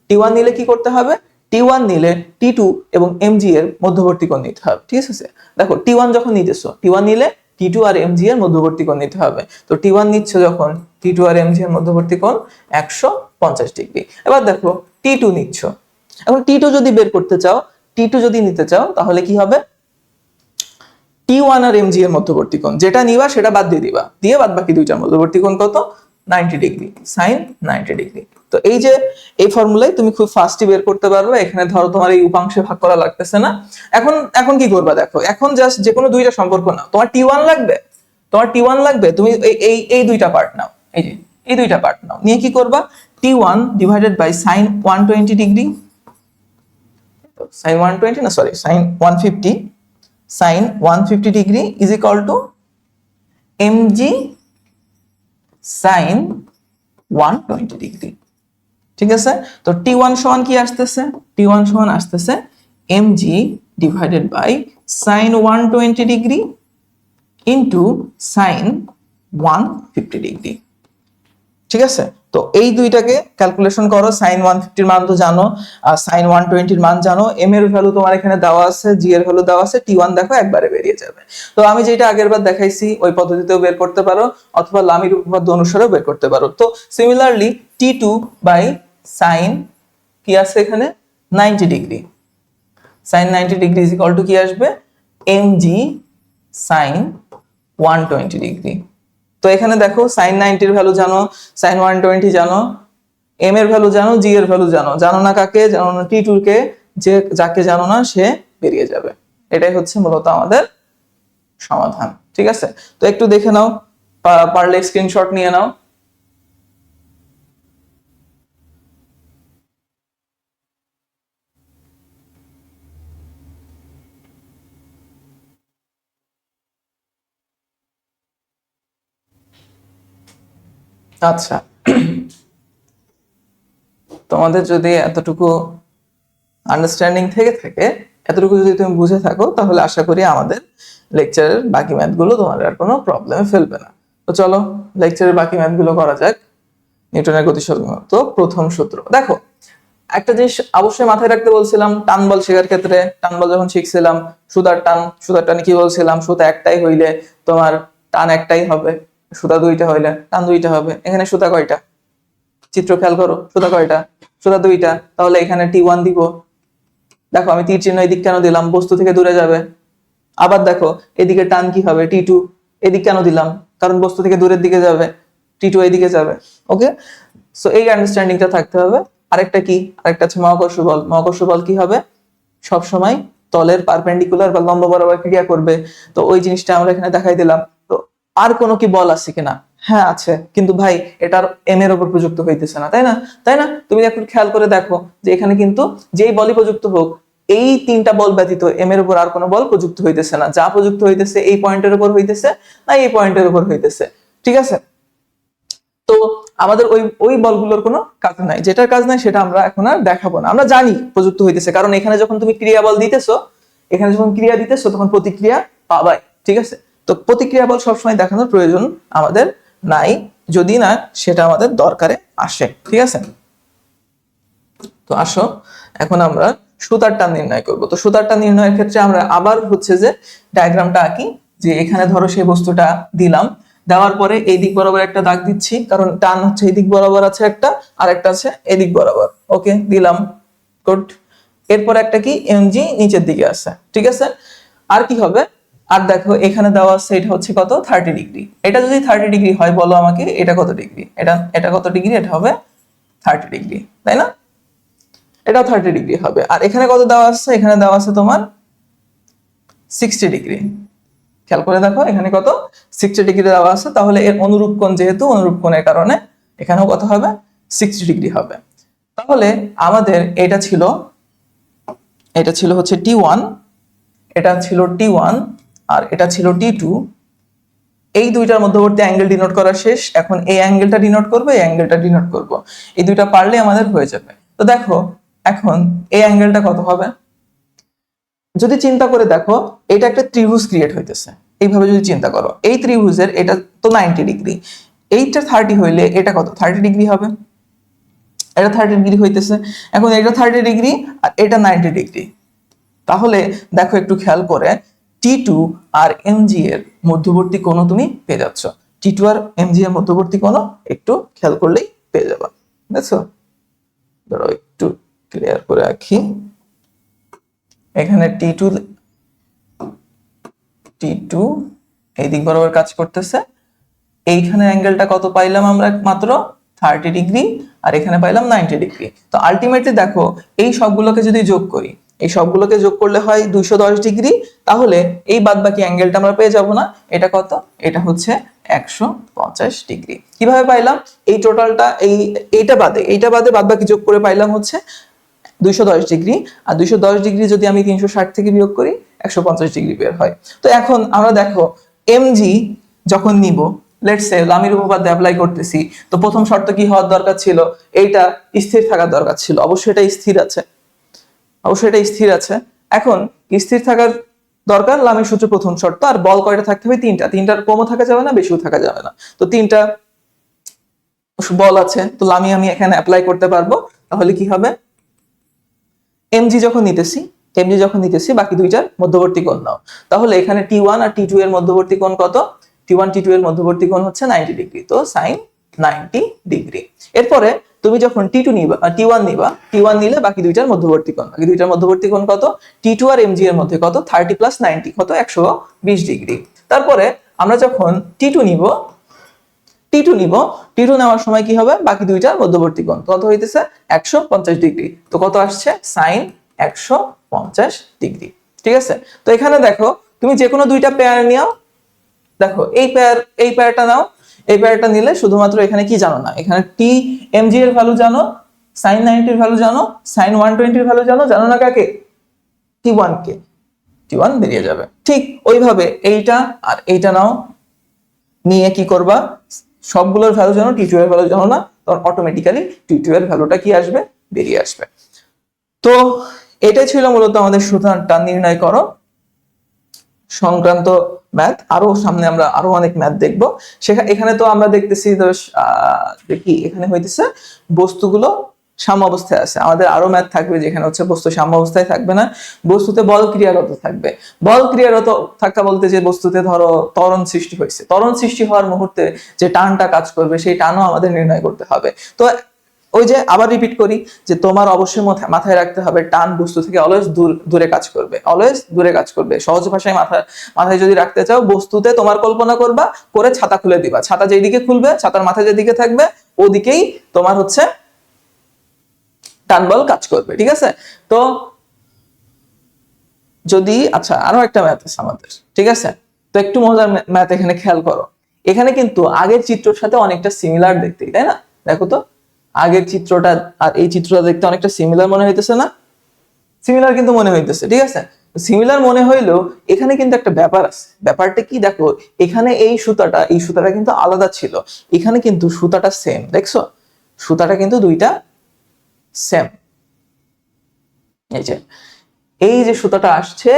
T1 নিলে কি করতে হবে, T1 নিলে T2 এবং এমজি এর মধ্যবর্তী কোণ নিতে হবে। ঠিক আছে, দেখো T1 যখন নিতেছো, T1 নিলে T2 আর এমজি এর মধ্যবর্তী কোণ নিতে হবে। তো T1 নিচ্ছে যখন, T2 আর এমজি এর মধ্যবর্তী কোণ 150 ডিগ্রি। এবার দেখো T2 নিচ্ছ, এখন T2 যদি বের করতে চাও, T2 যদি নিতে চাও, তাহলে কি হবে, T1 আর এমজি এর মধ্যবর্তী কোণ যেটা নিবা সেটা বাদ দিয়ে দিবা, দিয়ে বাদ বাকি দুইটার মধ্যবর্তী কোণ কত, 90 ডিগ্রি, সাইন 90 ডিগ্রি। তো এই যে এই ফর্মুলায় তুমি খুব ফাস্টলি বের করতে পারবে। এখানে ধরো তোমার এই উপাংশে ভাগ করা লাগতেছে না। এখন কি করবা, দেখো এখন জাস্ট যে কোনো দুইটা সম্পর্ক নাও, তোমার T1 লাগবে, তুমি এই দুইটা পার্ট নাও, এই যে এই দুইটা পার্ট নাও, নিয়ে কি করবা, T1 divided by sine 120 degree, sine 120 না sorry sine 150, sine 150 degree is equal to mg sine 120 degree. ঠিক আছে, তো T1 সমান কি আসতেছে, T1 সমান আসতেছে mg divided by sine 120 degree into sine 150 degree. ঠিক আছে, তো এই দুইটাকে ক্যালকুলেশন করো। সাইন 150 মান তো জানো, আর সাইন 120 মান জানো। এম এর ভ্যালু তোমার এখানে দেওয়া আছে, জি এর ভ্যালু দেওয়া আছে, টি1 দেখো একবারে বেরিয়ে যাবে। তো আমি যেটা আগের বার দেখাইছি ওই পদ্ধতিতেও বের করতে পারো, অথবা লামির উপপাদ্য অনুসারেও বের করতে পারো। তো সিমিলারলি টি2 বাই সাইন কি আছে এখানে 90 degree, sine 90 degree is equal to কি আসবে, এম জি সাইন 120 ডিগ্রি। তো এখানে দেখো সাইন 90 এর ভ্যালু জানো, সাইন 120 জানো, এম এর ভ্যালু জানো, জি এর ভ্যালু জানো, জানো না কাকে, জানো না টি2 কে, যে যাকে জানো না সে বেরিয়ে যাবে। এটাই হচ্ছে মূলত আমাদের সমাধান। ঠিক আছে, তো একটু দেখে নাও, পারলে স্ক্রিনশট নিয়ে নাও। আচ্ছা, তোমাদের যদি এতটুকু আন্ডারস্ট্যান্ডিং থেকে থাকে, এতটুকু যদি তুমি বুঝে থাকো, তাহলে আশা করি আমাদের লেকচারের বাকি ম্যাথগুলো তোমার আর কোনো প্রবলেমে ফেলবে না। তো চলো লেকচারের বাকি ম্যাথগুলো করা যাক। নিউটনের গতিসংগত প্রথম সূত্র দেখো, একটা জিনিস অবশ্যই মাথায় রাখতে বলছিলাম, টান বল শেখার ক্ষেত্রে, টান বল যখন শিখছিলাম, সুতার টান, সুতার টানে কি বলছিলাম, সুতা একটাই হইলে তোমার টান একটাই হবে, সুতা দুইটা হইলে টান দুইটা হবে। এখানে সুতা কয়টা, চিত্র খেয়াল করো, সুতা কয়টা, সুতা দুইটা, তাহলে এখানে টি1 দিব। দেখো আমি তীর চিহ্ন এদিক কেন দিলাম, বস্তু থেকে দূরে যাবে। আবার দেখো এদিকে টান কি হবে, টি2, এদিক কেন দিলাম, কারণ বস্তু থেকে দূরের দিকে যাবে, টি2 এদিকে যাবে। ওকে, সো এই আন্ডারস্ট্যান্ডিংটা থাকতে হবে। আরেকটা কি, আরেকটা আছে মহাকর্ষ বল। মহাকর্ষ বল কি হবে, সব সময় তলের পারপেন্ডিকুলার বা লম্ব বরাবর ক্রিয়া করবে। তো ওই জিনিসটা আমরা এখানে দেখাই দিলাম। তো আর কোনো কি বল আছে কিনা, হ্যাঁ আছে, কিন্তু ভাই এটার এম এর উপর প্রযুক্ত হইতেছে না, তাই না? তাই না, তুমি একটু খেয়াল করে দেখো যে এখানে কিন্তু যেই বলই প্রযুক্ত হোক, এই তিনটা বল ব্যতীত এম এর উপর আর কোনো বল প্রযুক্ত হইতেছে না। যা প্রযুক্ত হইতেছে এই পয়েন্টের উপর হইতেছে, না এই পয়েন্টের উপর হইতেছে। ঠিক আছে, তো আমাদের ওই ওই বলগুলোর কোনো কাজ নাই, যেটার কাজ নাই সেটা আমরা এখন আর দেখাবো না। আমরা জানি প্রযুক্ত হইতেছে, কারণ এখানে যখন তুমি ক্রিয়া বল দিতেছো, এখানে যখন ক্রিয়া দিতেছো তখন প্রতিক্রিয়া পাবাই। ঠিক আছে, তো প্রতিক্রিয়া বল সবসময় দেখানোর প্রয়োজন আমাদের নাই, যদি না সেটা আমাদের দরকারে আসে। ঠিক আছে, তো আসো এখন আমরা সুতার টান নির্ণয় করব। তো সুতার টান নির্ণয়ের ক্ষেত্রে আমরা আবার হচ্ছে যে ডায়াগ্রামটা আঁকি, যে এখানে ধরো সেই বস্তুটা দিলাম, দেওয়ার পরে এই দিক বরাবর একটা দাগ দিচ্ছি, কারণ টান হচ্ছে এই দিক বরাবর আছে একটা, আর একটা আছে এদিক বরাবর। ওকে, দিলাম, গুড। এরপর একটা কি এমজি নিচের দিকে আছে। ঠিক আছে, আর কি হবে, আর দেখো এখানে দেওয়া আছে এটা হচ্ছে কত, 30 ডিগ্রি। এটা যদি 30 ডিগ্রি হয় বলো আমাকে এটা কত ডিগ্রি, এটা এটা কত ডিগ্রি, এটা হবে 30 ডিগ্রি, তাই না? এটাও 30 ডিগ্রি হবে। আর এখানে কত দেওয়া আছে, এখানে দেওয়া আছে তোমার 60 ডিগ্রি। খেয়াল করে দেখো এখানে কত, 60 ডিগ্রি দেওয়া আছে। তাহলে এর অনুরূপ কোণ, যেহেতু অনুরূপ কোণের কারণে এখানেও কত হবে, 60 ডিগ্রি হবে। তাহলে আমাদের এটা ছিল হচ্ছে টি1, এটা ছিল টি1, আর এটা ছিল টি2। এই দুইটার মধ্যবর্তী অ্যাঙ্গেল ডিনোট করা শেষ। এখন এই অ্যাঙ্গেলটা ডিনোট করবো, এই অ্যাঙ্গেলটা ডিনোট করবো, এই দুইটা পারলে আমাদের হয়ে যাবে। তো দেখো এখন এই অ্যাঙ্গেলটা কত হবে, যদি চিন্তা করে দেখো, এটা একটা ত্রিভুজ ক্রিয়েট হইতেছে। এইভাবে যদি চিন্তা করো, এই ত্রিভুজের এটা তো 90 ডিগ্রি, এইটা 30 হইলে এটা কত, 30 ডিগ্রি হবে। এটা 30 ডিগ্রি হইতেছে, এখন এটা 30 ডিগ্রি আর এটা 90 ডিগ্রি। তাহলে দেখো একটু খেয়াল করে, টি2 আর এমজি এর মধ্যবর্তী কোণ তুমি পেয়ে যাচ্ছ। টি2 আর এমজি এর মধ্যবর্তী কোণ একটু খেয়াল করলেই পেয়ে যাবা। দেখছো, ধরো একটু ক্লিয়ার করে রাখি, এখানে টি2 এই দিক বরাবর কাজ করতেছে। এইখানে অ্যাঙ্গেলটা কত পাইলাম আমরা, মাত্র 30 ডিগ্রি, আর এখানে পাইলাম 90 ডিগ্রি। তো আলটিমেটলি দেখো এই সবগুলোকে যদি যোগ করি, এই সবগুলোকে যোগ করলে হয় 210 ডিগ্রি। তাহলে এই বাদ বাকি অ্যাঙ্গেলটা আমরা পেয়ে যাব না, এটা কত, এটা হচ্ছে 150 ডিগ্রি। কিভাবে পাইলাম, এই টোটালটা এইটা বাদে বাদ বাকি যোগ করে পাইলাম হচ্ছে 210 ডিগ্রি। আর 210 ডিগ্রি যদি আমি 360 থেকে বিয়োগ করি, 150 ডিগ্রি বের হয়। তো এখন আমরা দেখো এমজি যখন নিব, লেটস সে লামির উপপাদ্য অ্যাপ্লাই করতেছি, তো প্রথম শর্ত কি হওয়ার দরকার ছিল, এইটা স্থির থাকার দরকার ছিল। অবশ্যই এটা স্থির আছে, অবশ্যই এটা স্থির আছে। এখন স্থির থাকার দরকার, লামির সূত্রে প্রথম শর্ত। আর বল কয়টা থাকতে হবে, তিনটার কমও থাকা যাবে না, বেশিও থাকা যাবে না। তো তিনটা বল আছে, তো আমি এখানে অ্যাপ্লাই করতে পারবো। তাহলে কি হবে, এমজি যখন নিতেছি বাকি দুইটার মধ্যবর্তী কোণ নাও। তাহলে এখানে T1 আর T2 এর মধ্যবর্তী কোণ কত? T1 T2 এর মধ্যবর্তী কোণ হচ্ছে 90 ডিগ্রি, তো sin 90 ডিগ্রি। এরপরে তুমি যখন T2 নিবা T1 নিবা, T1 নিলে বাকি দুইটার মধ্যবর্তী কোণ কত? T2 আর এমজি এর মধ্যে কত? 30 প্লাস 90 কত? 120 ডিগ্রি। তারপরে আমরা যখন টি টু নেওয়ার সময় কি হবে, বাকি দুইটার মধ্যবর্তী কোণ কত হইতেছে? 150 ডিগ্রি। তো কত আসছে? Sine 150 degree. ঠিক আছে, তো এখানে দেখো তুমি যে কোনো দুইটা পেয়ার নিও। দেখো এই পেয়ারটা নাও, এই পেয়ারটা নিলে শুধুমাত্র এখানে কি জানো না, এখানে টি এমজি এর ভ্যালু জানো, সাইন 90 এর ভ্যালু জানো, সাইন 120 এর ভ্যালু জানো না কাকে? T1 কে। T1 বেরিয়ে যাবে। ঠিক ওইভাবে এইটা আর এইটা নাও, নিয়ে কি করবা, সবগুলোর ভ্যালু জানো, T2 এর ভ্যালু জানো না, তখন অটোমেটিক্যালি T2 এর ভ্যালুটা কি আসবে? বেরিয়ে আসবে। তো এটাই ছিল মূলত আমাদের সুতারটা নির্ণয় করো সংক্রান্ত ম্যাথ। আরো সামনে আমরা আরো অনেক ম্যাথ দেখবো। এখানে তো আমরা দেখতেছি দেখি এখানে হইতেছে বস্তুগুলো সাম্য অবস্থায় আছে। আমাদের আরো ম্যাথ থাকবে যেখানে হচ্ছে বস্তু সাম্য অবস্থায় থাকবে না, বস্তুতে বল ক্রিয়ারত থাকবে। বল ক্রিয়ারত থাকা বলতে যে বস্তুতে ধরো ত্বরণ সৃষ্টি হয়েছে, ত্বরণ সৃষ্টি হওয়ার মুহূর্তে যে টানটা কাজ করবে সেই টানও আমাদের নির্ণয় করতে হবে। তো ওই যে আবার রিপিট করি যে তোমার অবশ্যই মাথায় রাখতে হবে টান বস্তু থেকে অলওয়েজ দূরে কাজ করবে। সহজ ভাষায় মাথায় যদি রাখতে চাও, বস্তুতে তোমার কল্পনা করবা, করে ছাতা খুলে দিবা, ছাতা যেদিকে খুলবে, ছাতার মাথা যেদিকে থাকবে ওদিকেই তোমার হচ্ছে টান বল কাজ করবে। ঠিক আছে, তো যদি আচ্ছা আরো একটা ম্যাথ আছে আমাদের। ঠিক আছে, তো একটু মজার ম্যাথ এখানে খেয়াল করো। এখানে কিন্তু আগের চিত্রের সাথে অনেকটা সিমিলার দেখতে, তাই না? দেখো তো আগের চিত্রটা আর এই চিত্রটা দেখতে অনেকটা সিমিলার মনে হইতেছে না? সিমিলার কিন্তু মনে হইতেছে। ঠিক আছে, সিমিলার মনে হইলেও এখানে কিন্তু একটা ব্যাপার আছে। ব্যাপারটা কি দেখো, এখানে এই সুতাটা কিন্তু আলাদা ছিল, এখানে কিন্তু সুতাটা সেম। দেখছো, সুতাটা কিন্তু দুইটা সেম। এই যে সুতাটা আসছে,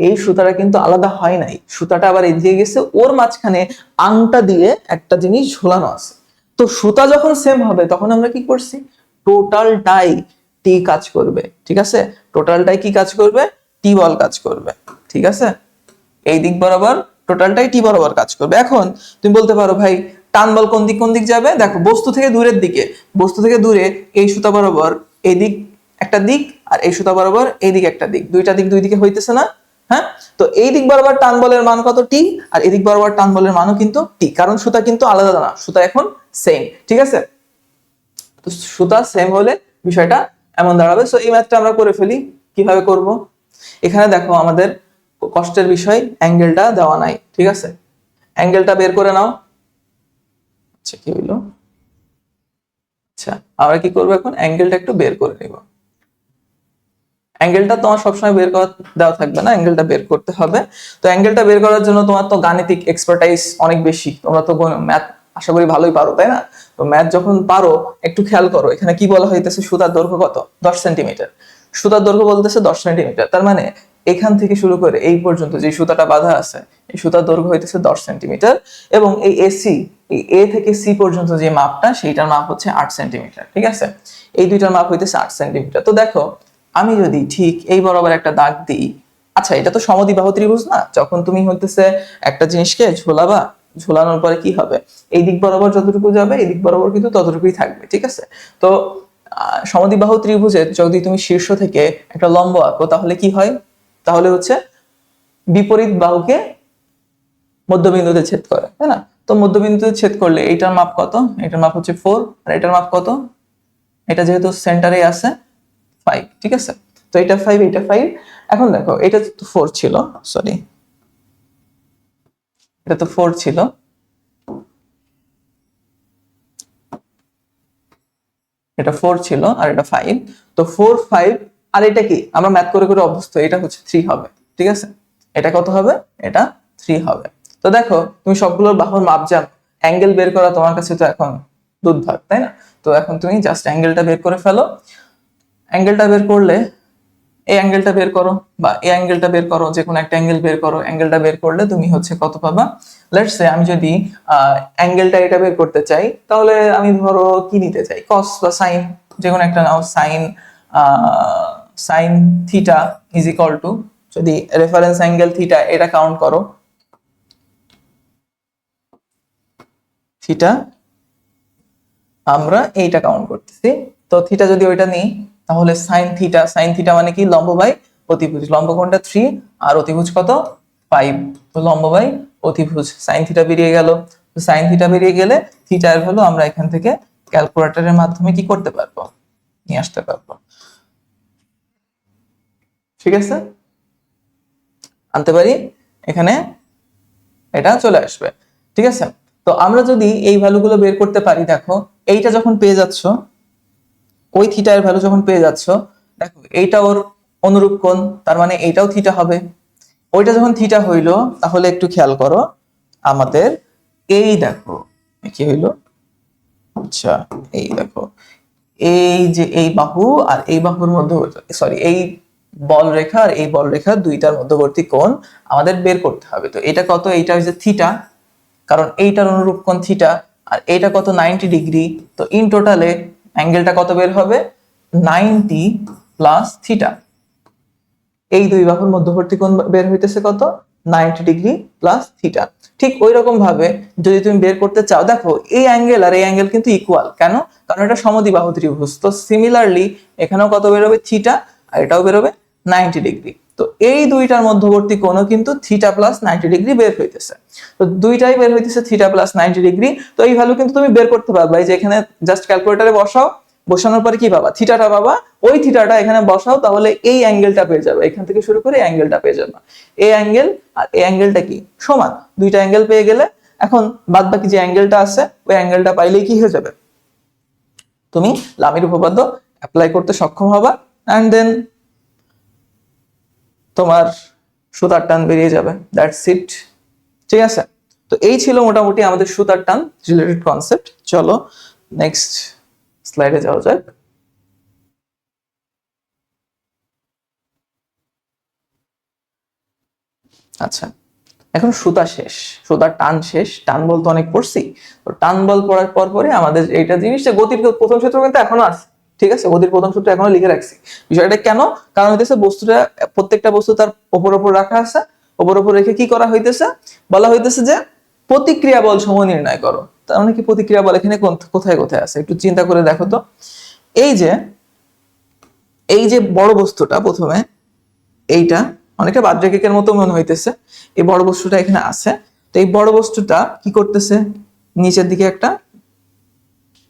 এই সুতাটা কিন্তু আলাদা হয় নাই, সুতাটা আবার এদিকে গেছে, ওর মাঝখানে আংটা দিয়ে একটা জিনিস ঝোলানো আছে। তো সুতা যখন সেম হবে তখন আমরা কি করছি, টোটালটাই টি কাজ করবে। ঠিক আছে, টোটালটাই কি কাজ করবে? টি বল কাজ করবে। ঠিক আছে, এই দিক বরাবর টোটালটাই টি বরাবর কাজ করবে। এখন তুমি বলতে পারো ভাই টান বল কোন দিক যাবে? দেখো বস্তু থেকে দূরে এই সুতা বরাবর এই দিক একটা দিক, আর এই সুতা বরাবর এই দিক একটা দিক, দুইটা দিক দুই দিকে হইতেছে না? হ্যাঁ, তো এই দিক বরাবর টান বলের মান কত? টি। আর এই দিক বরাবর টান বলের মানও কিন্তু টি, কারণ সুতা কিন্তু আলাদা না, সুতা এখন সেম। ঠিক আছে, তো সুতা সেম হলে বিষয়টা এমন দাঁড়াবে। সো এই ম্যাথটা আমরা করে ফেলি। কিভাবে করব? এখানে দেখো আমাদের কষ্টের বিষয়, অ্যাঙ্গেলটা দেওয়া নাই। ঠিক আছে, অ্যাঙ্গেলটা বের করে নাও। আচ্ছা কি হইলো? আচ্ছা আমরা কি করবো এখন, অ্যাঙ্গেলটা একটু বের করে নিব। অ্যাঙ্গেলটা তোমার সবসময় বের করা দেওয়া থাকবে না, অ্যাঙ্গেলটা বের করতে হবে। তো অ্যাঙ্গেলটা বের করার জন্য তোমার তো গাণিতিক এক্সপার্টাইজ অনেক বেশি, তোমরা তো ম্যাথ আশা করি ভালোই পারো, তাই না? তো ম্যাথ যখন পারো একটু খেয়াল করো, এখানে কি বলা হইতেছে, সুতার দৈর্ঘ্য কত? 10 সেন্টিমিটার। সুতার দৈর্ঘ্য বলতেছে 10 সেন্টিমিটার, তার মানে এখান থেকে শুরু করে এই পর্যন্ত যে সুতাটা বাঁধা আছে, এই সুতার দৈর্ঘ্য হইতেছে 10 সেন্টিমিটার। এবং এই এ থেকে সি পর্যন্ত যে মাপটা, সেইটার মাপ হচ্ছে 8 সেন্টিমিটার। ঠিক আছে, এই দুইটার মাপ হইতেছে 8 সেন্টিমিটার। তো দেখো আমি যদি ঠিক এই বরাবর একটা দাগ দিই, আচ্ছা এটা তো সমদ্বিবাহু ত্রিভুজ না, যখন তুমি হইতেছে একটা জিনিসকে ঝোলানোর পরে কি হবে, এই দিক বরাবর যতটুকু যাবে এই দিক বরাবর কিন্তু ততটুকুই থাকবে। ঠিক আছে, তো সমদ্বিবাহু ত্রিভুজের যদি তুমি শীর্ষ থেকে একটা লম্ব আঁকো তাহলে কি হয়, তাহলে হচ্ছে বিপরীত বাহুকে মধ্যবিন্দুতে ছেদ করে, তাই না? তো মধ্যবিন্দুতে ছেদ করলে এইটার মাপ কত? এটার মাপ হচ্ছে 4, আর এটার মাপ কত? এটা যেহেতু সেন্টারে আছে 5। ঠিক আছে, তো এটা 5, এটা 5। এখন দেখো এটা তো 4 ছিল, সরি এটা তো 4 ছিল, এটা 4 ছিল আর এটা 5। তো 4 5 আর এটা কি আমরা ম্যাথ করে করে অভ্যস্ত, এটা হচ্ছে 3 হবে। ঠিক আছে, এটা কত হবে? এটা 3 হবে। তো দেখো তুমি সবগুলোর বাহুর মাপ জানো, অ্যাঙ্গেল বের করা তোমার কাছে তো এখন দুর্ভাগ, তাই না? তো এখন তুমি জাস্ট অ্যাঙ্গেলটা বের করে ফেলো। অ্যাঙ্গেলটা বের করলে এই অ্যাঙ্গেলটা বের করো বা এই অ্যাঙ্গেলটা বের করো, যে কোনো একটা অ্যাঙ্গেল বের করো। অ্যাঙ্গেলটা বের করলে তুমি হচ্ছে কত পাবা? লেটস সে আমি যদি অ্যাঙ্গেলটা এটা বের করতে চাই, তাহলে আমি ধরো কি নিতে চাই, কস বা সাইন, যে কোনো একটা নাও। Sine theta is equal to, যদি রেফারেন্স অ্যাঙ্গেল থিটা এটা কাউন্ট করো, থিটা আমরা এইটা কাউন্ট করতেছি। তো থিটা যদি ওইটা নিই, তাহলে সাইন থিটা মানে কি? লম্ব বাই অতিভুজ। লম্ব কোণটা 3 আর অতিভুজ কত? 5। তো লম্ব বাই অতিভুজ, সাইন থিটা বেরিয়ে গেল। তো সাইন থিটা বেরিয়ে গেলে থিটা এর ভ্যালু আমরা এখান থেকে ক্যালকুলেটরের মাধ্যমে কি করতে পারবো? নিয়ে আসতে পারবো। ঠিক আছে, আনতে পারি, এখানে এটা চলে আসবে। ঠিক আছে, তো আমরা যদি এই ভ্যালুগুলো বের করতে পারি, দেখো এইটা যখন পেয়ে যাচ্ছ, ওই থিটা এর ভ্যালু যখন পেয়ে যাচ্ছ, দেখো এইটা ওর অনুরূপ কোণ, তার মানে এইটাও থিটা হবে। ওইটা যখন থিটা হইলো, তাহলে একটু খেয়াল করো, আমাদের এই দেখো কি হইলো, আচ্ছা এই দেখো, এই যে এই বাহু আর এই বাহুর মধ্যবর্তী, সরি এই বল রেখা আর এই বল রেখা দুইটার মধ্যবর্তী কোণ আমাদের বের করতে হবে। তো এটা কত? এইটা হচ্ছে থিটা, কারণ এইটার অনুরূপ কোণ থিটা। আর এইটা কত? 90 ডিগ্রি। তো ইন টোটালে অ্যাঙ্গেলটা কত বের হবে? 90 প্লাস থিটা। এই দুই বাহুর মধ্যবর্তী কোণ বের হইতেছে কত? 90 ডিগ্রি প্লাস থিটা। ঠিক ওই রকম ভাবে যদি তুমি বের করতে চাও, দেখো এই অ্যাঙ্গেল আর এই অ্যাঙ্গেল কিন্তু ইকুয়াল, কেন? কারণ এটা সমদ্বিবাহু ত্রিভুজ। তো সিমিলারলি এখানেও কত বেরোবে? থিটা, আর এটাও বেরোবে 90 ডিগ্রি। তো এই দুইটার মধ্যবর্তী কোণও কিন্তু থিটা প্লাস 90 ডিগ্রি বের হইতেছে। তো দুইটাই বের হইতেছে থিটা প্লাস 90 ডিগ্রি। তো এই ভ্যালু কিন্তু তুমি বের করতে পারবা, এই যে এখানে জাস্ট ক্যালকুলেটরে বসাও, বসানোর পরে কি পাবা? থিটাটা পাবা। ওই থিটাটা এখানে বসাও, তাহলে এই অ্যাঙ্গেলটা পেয়ে যাবে। এখান থেকে শুরু করে এই অ্যাঙ্গেলটা পেয়ে যাবে। এই অ্যাঙ্গেল আর এই অ্যাঙ্গেলটা কি সমান? দুইটা অ্যাঙ্গেল পেয়ে গেলে এখন বাদ বাকি যে অ্যাঙ্গেলটা আছে, ওই অ্যাঙ্গেলটা পাইলেই কি হয়ে যাবে? তুমি লামির উপপাদ্য অ্যাপ্লাই করতে সক্ষম হবা, এন্ড দেন তোমার সুতার টান বেরিয়ে যাবে। That's it. ঠিক আছে, তো এই ছিল মোটামুটি আমাদের সুতার টান রিলেটেড কনসেপ্ট। চলো নেক্সট স্লাইডে যাওয়া যাক। আচ্ছা, এখন সুতা শেষ, সুতার টান শেষ। টান বল তো অনেক পড়ছি। তো টান বল পড়ার পর পরে আমাদের এইটা জিনিসটা, গতির প্রথম সূত্র কিন্তু এখনো আছে। ঠিক আছে, গতির প্রথম সূত্র এখনো লিখে রাখছি। বিষয়টা কেন? কারণ হইতেছে বস্তুটা, প্রত্যেকটা বস্তু তার ওপর রাখা আছে। ওপর রেখে কি করা হইতেছে? বলা হইতেছে যে প্রতিক্রিয়া বল সময় নির্ণয় করো। তার মানে কি প্রতিক্রিয়া বল এখানে কোথায় কোথায় আছে একটু চিন্তা করে দেখো তো। এই যে এই যে বড় বস্তুটা, প্রথমে এইটা অনেকটা বাদ্রা কেকের মতো মনে হইতেছে। এই বড় বস্তুটা এখানে আছে। তো এই বড় বস্তুটা কি করতেছে? নিচের দিকে একটা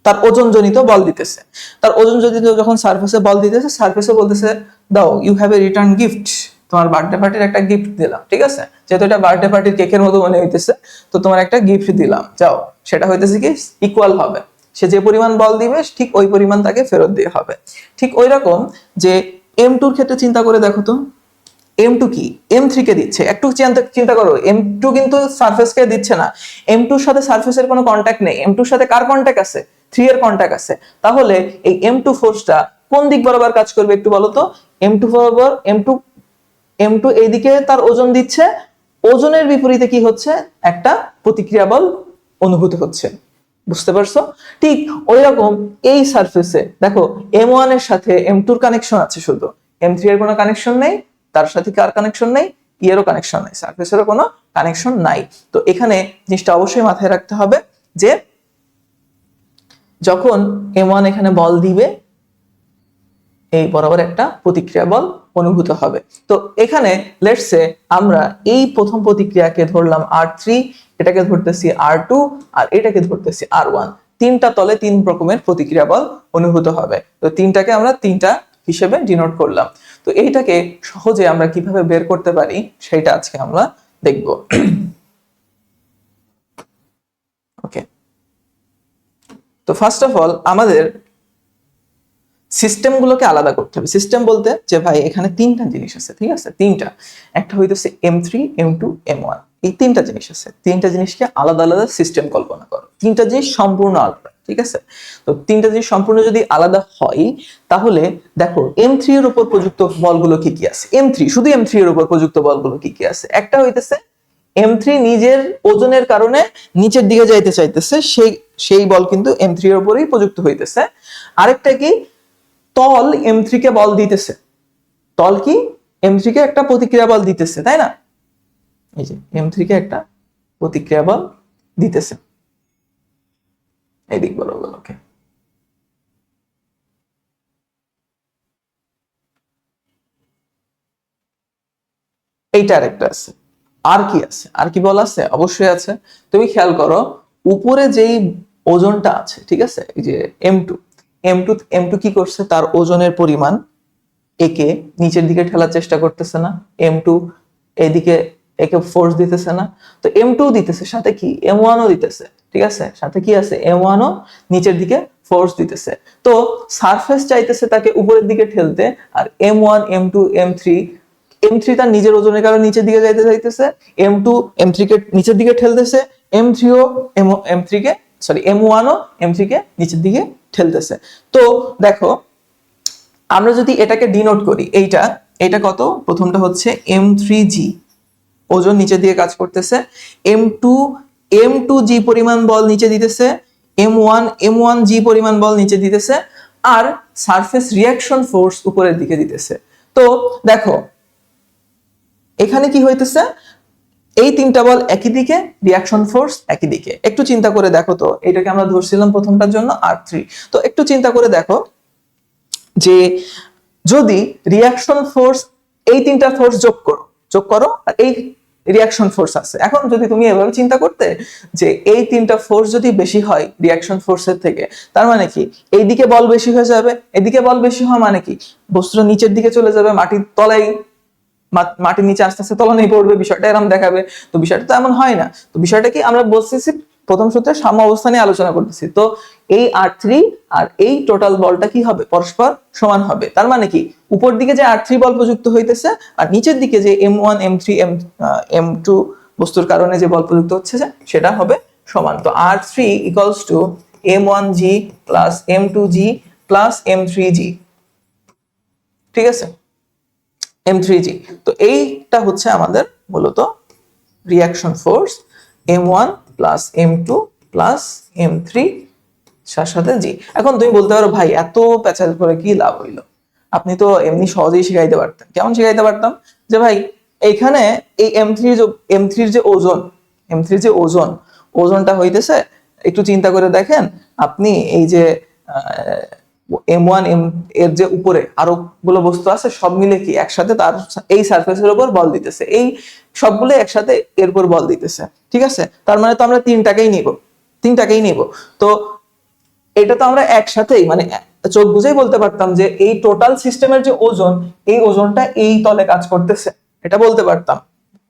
তার ওজনজনিত বল দিতেছে। তার ওজনজনিত যখন সারফেসে বল দিতেছে, সারফেসে বলতেছে দাও you have a return gift, তোমার বার্থডে পার্টির একটা গিফট দিলাম। ঠিক আছে, যেহেতু এটা বার্থডে পার্টির কেকের মতো মনে হইতেছে, তো তোমার একটা গিফট দিলাম, যাও। সেটা হইতেছে কি ইকুয়াল হবে, সে যে পরিমাণ বল দিবে ঠিক ওই পরিমাণ তাকে ফেরত দিয়ে হবে। ঠিক ওই রকম যে M2 ক্ষেত্রে চিন্তা করে দেখো তো, M2 কি M3 কে দিচ্ছে। একটু চিন্তা করো, M2 কিন্তু সারফেসকে দিচ্ছে না। M2 এর সাথে সারফেসের কোনো কন্টাক্ট নেই। M2 এর সাথে কার কন্টাক্ট আছে? 3 এর কন্টাক্ট আছে। তাহলে এই M2 ফোর্সটা কোন দিক বরাবর কাজ করবে একটু বলো তো। M2 বরাবর, M2 এইদিকে তার ওজন দিচ্ছে, ওজনের বিপরীতে কি হচ্ছে? একটা প্রতিক্রিয়া বল অনুভূত হচ্ছে। বুঝতে পারছো? ঠিক ওই রকম এই সারফেসে দেখো M1 এর সাথে M2 এর কানেকশন আছে, শুধু M3 এর কোনো কানেকশন নেই। তার সাথে কার কানেকশন নেই? এরও কানেকশন নাই, সারফেসেরও কোনো কানেকশন নাই। তো এখানে জিনিসটা অবশ্যই মাথায় রাখতে হবে যে যখন M1 এখানে বল দিবে, এই বরাবর একটা প্রতিক্রিয়া বল অনুভূত হবে। তো এখানে লেটস সে আমরা এই প্রথম প্রতিক্রিয়াকে ধরলাম R3, এটাকে ধরতেছি R2, আর এটাকে ধরতেছি R1। তিনটা তলে তিন রকমের প্রতিক্রিয়া বল অনুভূত হবে। তো তিনটাকে আমরা তিনটা হিসেবে ডিনোট করলাম। তো এইটাকে সহজে আমরা কিভাবে বের করতে পারি সেটা আজকে আমরা দেখব। ওকে, তো ফার্স্ট অফ অল আমাদের সিস্টেমগুলোকে আলাদা করতে হবে। সিস্টেম বলতে যে ভাই এখানে তিনটা জিনিস আছে, ঠিক আছে, তিনটা। একটা হইতেছে M3, M2, M1। এই তিনটা জিনিস আছে, তিনটা জিনিসকে আলাদা আলাদা সিস্টেম কল্পনা করো, তিনটা জিনিস সম্পূর্ণ আলাদা, ঠিক আছে? তো তিনটা জিনিস সম্পূর্ণ যদি আলাদা হয় তাহলে দেখো M3 এর উপর প্রযুক্ত বলগুলো কি কি আছে, M3 শুধু M3 এর উপর প্রযুক্ত বলগুলো কি কি আছে। একটা হইতেছে M3 নিজের ওজনের কারণে নিচের দিকে যাইতে চাইতেছে, সেই বল কিন্তু M3 এর উপরেই প্রযুক্ত হইতেছে। আরেকটা কি, তল M3 কে বল দিতেছে, তল কি M3 কে একটা প্রতিক্রিয়া বল দিতেছে, তাই না? এই যে M3 কে একটা প্রতিক্রিয়া বল দিতেছে, এই দিক বরাবর। ওকে, এইটা আরেকটা আছে। আর কি আছে, আর কি বল আছে? অবশ্যই আছে। তুমি খেয়াল করো উপরে যেই ওজনটা আছে, ঠিক আছে, এই যে M2, M2 কি করছে, তার ওজনের পরিমাণ একে নিচের দিকে ঠেলার চেষ্টা করতেছে না, M2 এদিকে একে ফোর্স দিতেছে না, তো M2 দিতেছে, সাথে কি M1 ও দিতেছে, ঠিক আছে, সাথে কি আছে M1 ও নিচের দিকে ফোর্স দিতেছে। তো সারফেস চাইতেছে তাকে উপরের দিকে ঠেলতে, আর M1 M2 M3 তার নিজের ওজনের কারণে নিচের দিকে যাইতে চাইতেছে, M2 M3 কে নিচের দিকে ঠেলতেছে, M3 ও M3 কে M1 ও M3 কে নিচের দিকে ঠেলতেছে। তো দেখো আমরা যদি এটাকে ডিনোট করি, এইটা কত, প্রথমটা হচ্ছে M3G, ওজন নিচে দিয়ে কাজ করতেছে, M2G পরিমাণ বল নিচে দিতেছে, M1G পরিমাণ বল নিচে দিতেছে, আর সারফেস রিঅ্যাকশন ফোর্স উপরের দিকে দিতেছে। তো দেখো এখানে কি হইতেছে, এই তিনটা বল একই দিকে, রিঅ্যাকশন ফোর্স একই দিকে। একটু চিন্তা করে দেখো তো, এটাকে আমরা ধরছিলাম প্রথমটার জন্য R3, তো একটু চিন্তা করে দেখো যে যদি রিঅ্যাকশন ফোর্স, এই তিনটা ফোর্স যোগ করো আর এই রিঅ্যাকশন ফোর্স আছে, এখন যদি তুমি এভাবে চিন্তা করতে যে এই তিনটা ফোর্স যদি বেশি হয় রিঅ্যাকশন ফোর্সের থেকে, তার মানে কি এইদিকে বল বেশি হয়ে যাবে, এদিকে বল বেশি হওয়া মানে কি বস্তুটা নিচের দিকে চলে যাবে, মাটির তলায়, মাটির নিচে আস্তে আস্তে তলানিতে পড়বে, বিষয়টা এরকম দেখাবে। তো বিষয়টা তো এমন হয় না। তো বিষয়টা কি, আমরা বলতেছি প্রথম সূত্রে সাম্য অবস্থা নিয়ে আলোচনা করতেছি, তো এই R3 আর এই টোটাল বলটা কি হবে, পরস্পর সমান হবে। তার মানে কি উপর দিকে যে R3 বল প্রযুক্ত হইতেছে আর নিচের দিকে যে M1 M3 M2 বস্তুর কারণে যে বল প্রযুক্ত হচ্ছে সেটা হবে সমান। তো R3 equals to M1G plus M2G plus M3G, ঠিক আছে, M3G। তো এইটা হচ্ছে আমাদের মূলত reaction force M1 plus M2 plus M3 সাথে জি। এখন তুমি বলতে পারো ভাই এত প্যাচাল করে কি লাভ হইলো, আপনি তো এমনি সহজেই শিখাইতে পারতেন। কেমন শিখাইতে পারতাম, যে ভাই এইখানে এই M3 যে ওজনটা হইতেছে, একটু চিন্তা করে দেখেন আপনি, এই যে M1 এর যে উপরে আরো গুলো বস্তু আছে সব মিলে কি একসাথে তার এই সারফেসের উপর বল দিতেছে, এই সবগুলো একসাথে এর উপর বল দিতেছে, ঠিক আছে। তার মানে তো আমরা তিনটাকেই নিব। তো এটা তো আমরা একসাথেই মানে চোখ বুঝেই বলতে পারতাম যে এই টোটাল সিস্টেমের যে ওজন, এই ওজনটা এই তলে কাজ করতেছে, এটা বলতে পারতাম,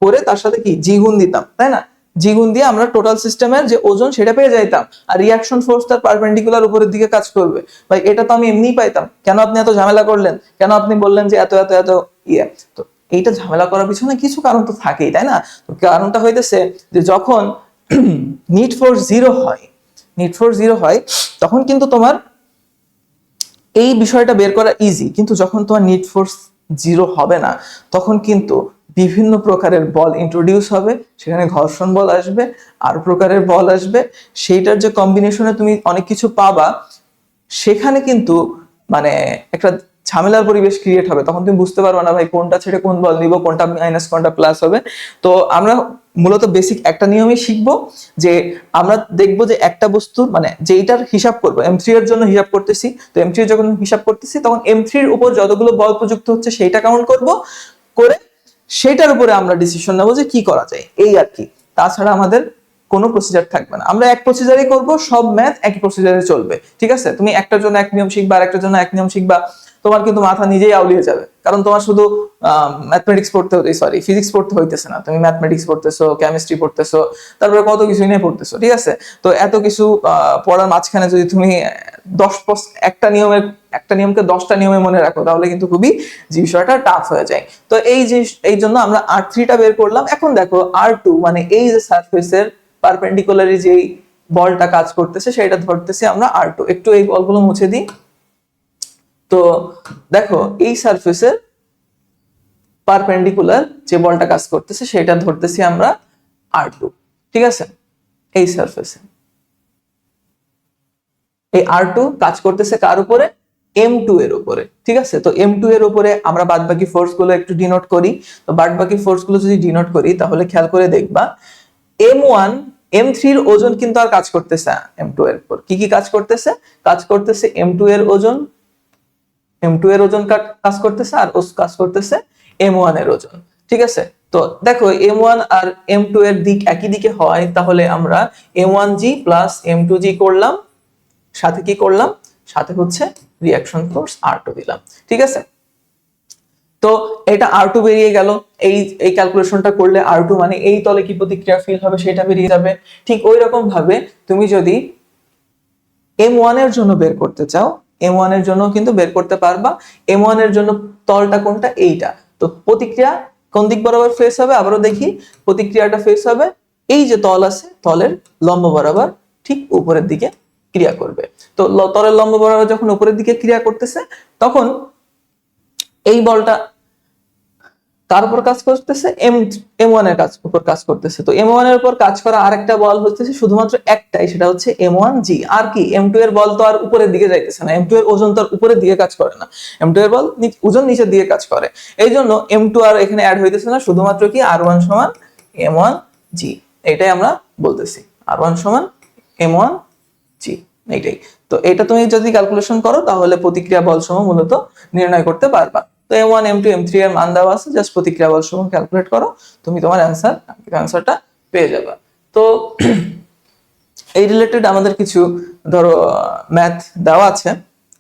করে তার সাথে কি জি গুণ দিতাম, তাই না? জি গুণ দিয়ে আমরা টোটাল সিস্টেমের যে ওজন সেটা পেয়ে যাইতাম, আর রিঅ্যাকশন ফোর্স তার পারপেন্ডিকুলার উপরের দিকে কাজ করবে। ভাই এটা তো আমি এমনিই পাইতাম, কেন আপনি এত ঝামেলা করলেন, কেন আপনি বললেন যে এত এত এত ইয়ে? তো এইটা ঝামেলা করার পিছনে কিছু কারণ তো থাকেই, তাই না? তো কারণটা হইতেছে যে যখন নিট ফোর্স জিরো হয় তখন কিন্তু তোমার এই বিষয়টা বের করা ইজি, কিন্তু যখন তোমার নিট ফোর্স জিরো হবে না তখন কিন্তু বিভিন্ন প্রকারের বল ইন্ট্রোডিউস হবে, সেখানে ঘর্ষণ বল আসবে, আর প্রকারের বল আসবে, সেইটার যে কম্বিনেশনে তুমি অনেক কিছু পাবা, সেখানে কিন্তু মানে একটা ঝামেলার পরিবেশ ক্রিয়েট হবে। তখন তুমি বুঝতে পারবে না ভাই কোনটা ছেড়ে কোন বল নিব, কোনটা মাইনাস কোনটা প্লাস হবে। তো আমরা মূলত বেসিক একটা নিয়মই শিখবো, যে আমরা দেখবো যে একটা বস্তুর মানে যেইটার হিসাব করবো, M3 এর জন্য হিসাব করতেছি, তো M3 যখন হিসাব করতেছি তখন M3 এর উপর যতগুলো বল প্রযুক্ত হচ্ছে সেইটা কাউন্ট করে সেটার উপরে আমরা ডিসিশন নেবো যে কি করা যায়, এই আর কি। তাছাড়া আমাদের কোনো প্রসিজার থাকবে না, আমরা এক প্রসিজারই করব, সব ম্যাথ একই প্রসিজারে চলবে, ঠিক আছে। তুমি একটার জন্য এক নিয়ম শিখবা আর একটার জন্য এক নিয়ম শিখবা, তোমার কিন্তু মাথা নিজেই আউলিয়ে যাবে, কারণ তোমার শুধু ম্যাথমেটিক্স পড়তে সরি ফিজিক্স পড়তে হইতেছে না, তুমি ম্যাথমেটিক্স পড়তেছো, কেমিস্ট্রি পড়তেছো, তারপরে কত কিছু নিয়ে পড়তেছো, ঠিক আছে? তো এত কিছু পড়ার মাঝখানে যদি তুমি একটা নিয়মকে 10টা নিয়মে মনে রাখো, তাহলে কিন্তু খুবই বিষয়টা টাফ হয়ে যায়। তো এই জন্য আমরা R3টা বের করলাম। এখন দেখো R2 মানে এই যে সারফেসের পারপেন্ডিকুলারলি যেই বলটা কাজ করতেছে সেটা ধরতেছি আমরা R2। একটু এই বলগুলো মুছে দিই। তো দেখো এই সারফেসের পারপেন্ডিকুলার যে বলটা কাজ করতেছে সেটা ধরতেছি আমরা R2, ঠিক আছে? এই সারফেসে এই R2 কাজ করতেছে কার উপরে? M2 এর উপরে, ঠিক আছে? তো M2 এর উপরে আমরা বাদবাকি ফোর্স গুলো একটু ডিনোট করি। তো বাদবাকি ফোর্স গুলো যদি ডিনোট করি তাহলে খেয়াল করে দেখবা M1 M3 এর ওজন কিন্তু আর কাজ করতেছে না M2 এর উপর। কি কি কাজ করতেছে? কাজ করতেছে M2 এর ওজন, M2 এর ওজন কাজ করতেছে, আর কাজ করতেছে M1 এর ওজন, ঠিক আছে? তো দেখো M1 আর M2 এর দিক একই দিকে হয়, তাহলে আমরা M1G প্লাস M2G করলাম, সাথে কি করলাম? সাথে হচ্ছে রিঅ্যাকশন ফোর্স R2 দিলাম, ঠিক আছে? তো এটা R2 বেরিয়ে গেল। এই ক্যালকুলেশনটা করলে R2 মানে এই তলে কি প্রতিক্রিয়া ফিল হবে সেটা বেরিয়ে যাবে। ঠিক ওই রকম ভাবে তুমি যদি M1 এর জন্য বের করতে চাও, M1 এর জন্য কিন্তু বের করতে পারবা। M1 এর জন্য তলটা কোনটা? এইটা। তো প্রতিক্রিয়া কোন দিক বরাবর ফেস হবে? আবারও দেখি, প্রতিক্রিয়াটা ফেস হবে এই যে তল আছে, তলের লম্ব বরাবর ঠিক উপরের দিকে ক্রিয়া করবে। তো তলের লম্ব বরাবর যখন উপরের দিকে ক্রিয়া করতেছে, তখন এই বলটা তার উপর কাজ করতেছে, M1 এর উপর কাজ করতেছে। তো M1 এর উপর কাজ করা আরেকটা বল হচ্ছে শুধুমাত্র একটাই, সেটা হচ্ছে M1G। আর কি, M2 এর বল তো আর উপরের দিকে যাইতেছে না, M2 এর ওজন তো আর উপরের দিকে কাজ করে না, M2 এর বল ওজন নিচের দিকে কাজ করে। এই জন্য M2 আর এখানে অ্যাড হইতেছে না, শুধুমাত্র কি R1 সমান M1G, এটাই আমরা বলতেছি, R1 সমান M1G, এইটাই। তো এটা তুমি যদি ক্যালকুলেশন করো তাহলে প্রতিক্রিয়া বল সমূহ মূলত নির্ণয় করতে পারবা। তো M1 M2 M3 এর মান দেওয়া আছে, জাস্ট প্রতিক্রিয়া বল সমূহ ক্যালকুলেট করো, তুমি তোমার অ্যান্সারটা পেয়ে যাবে। তো এই রিলেটেড আমাদের কিছু ধরো ম্যাথ দেওয়া আছে,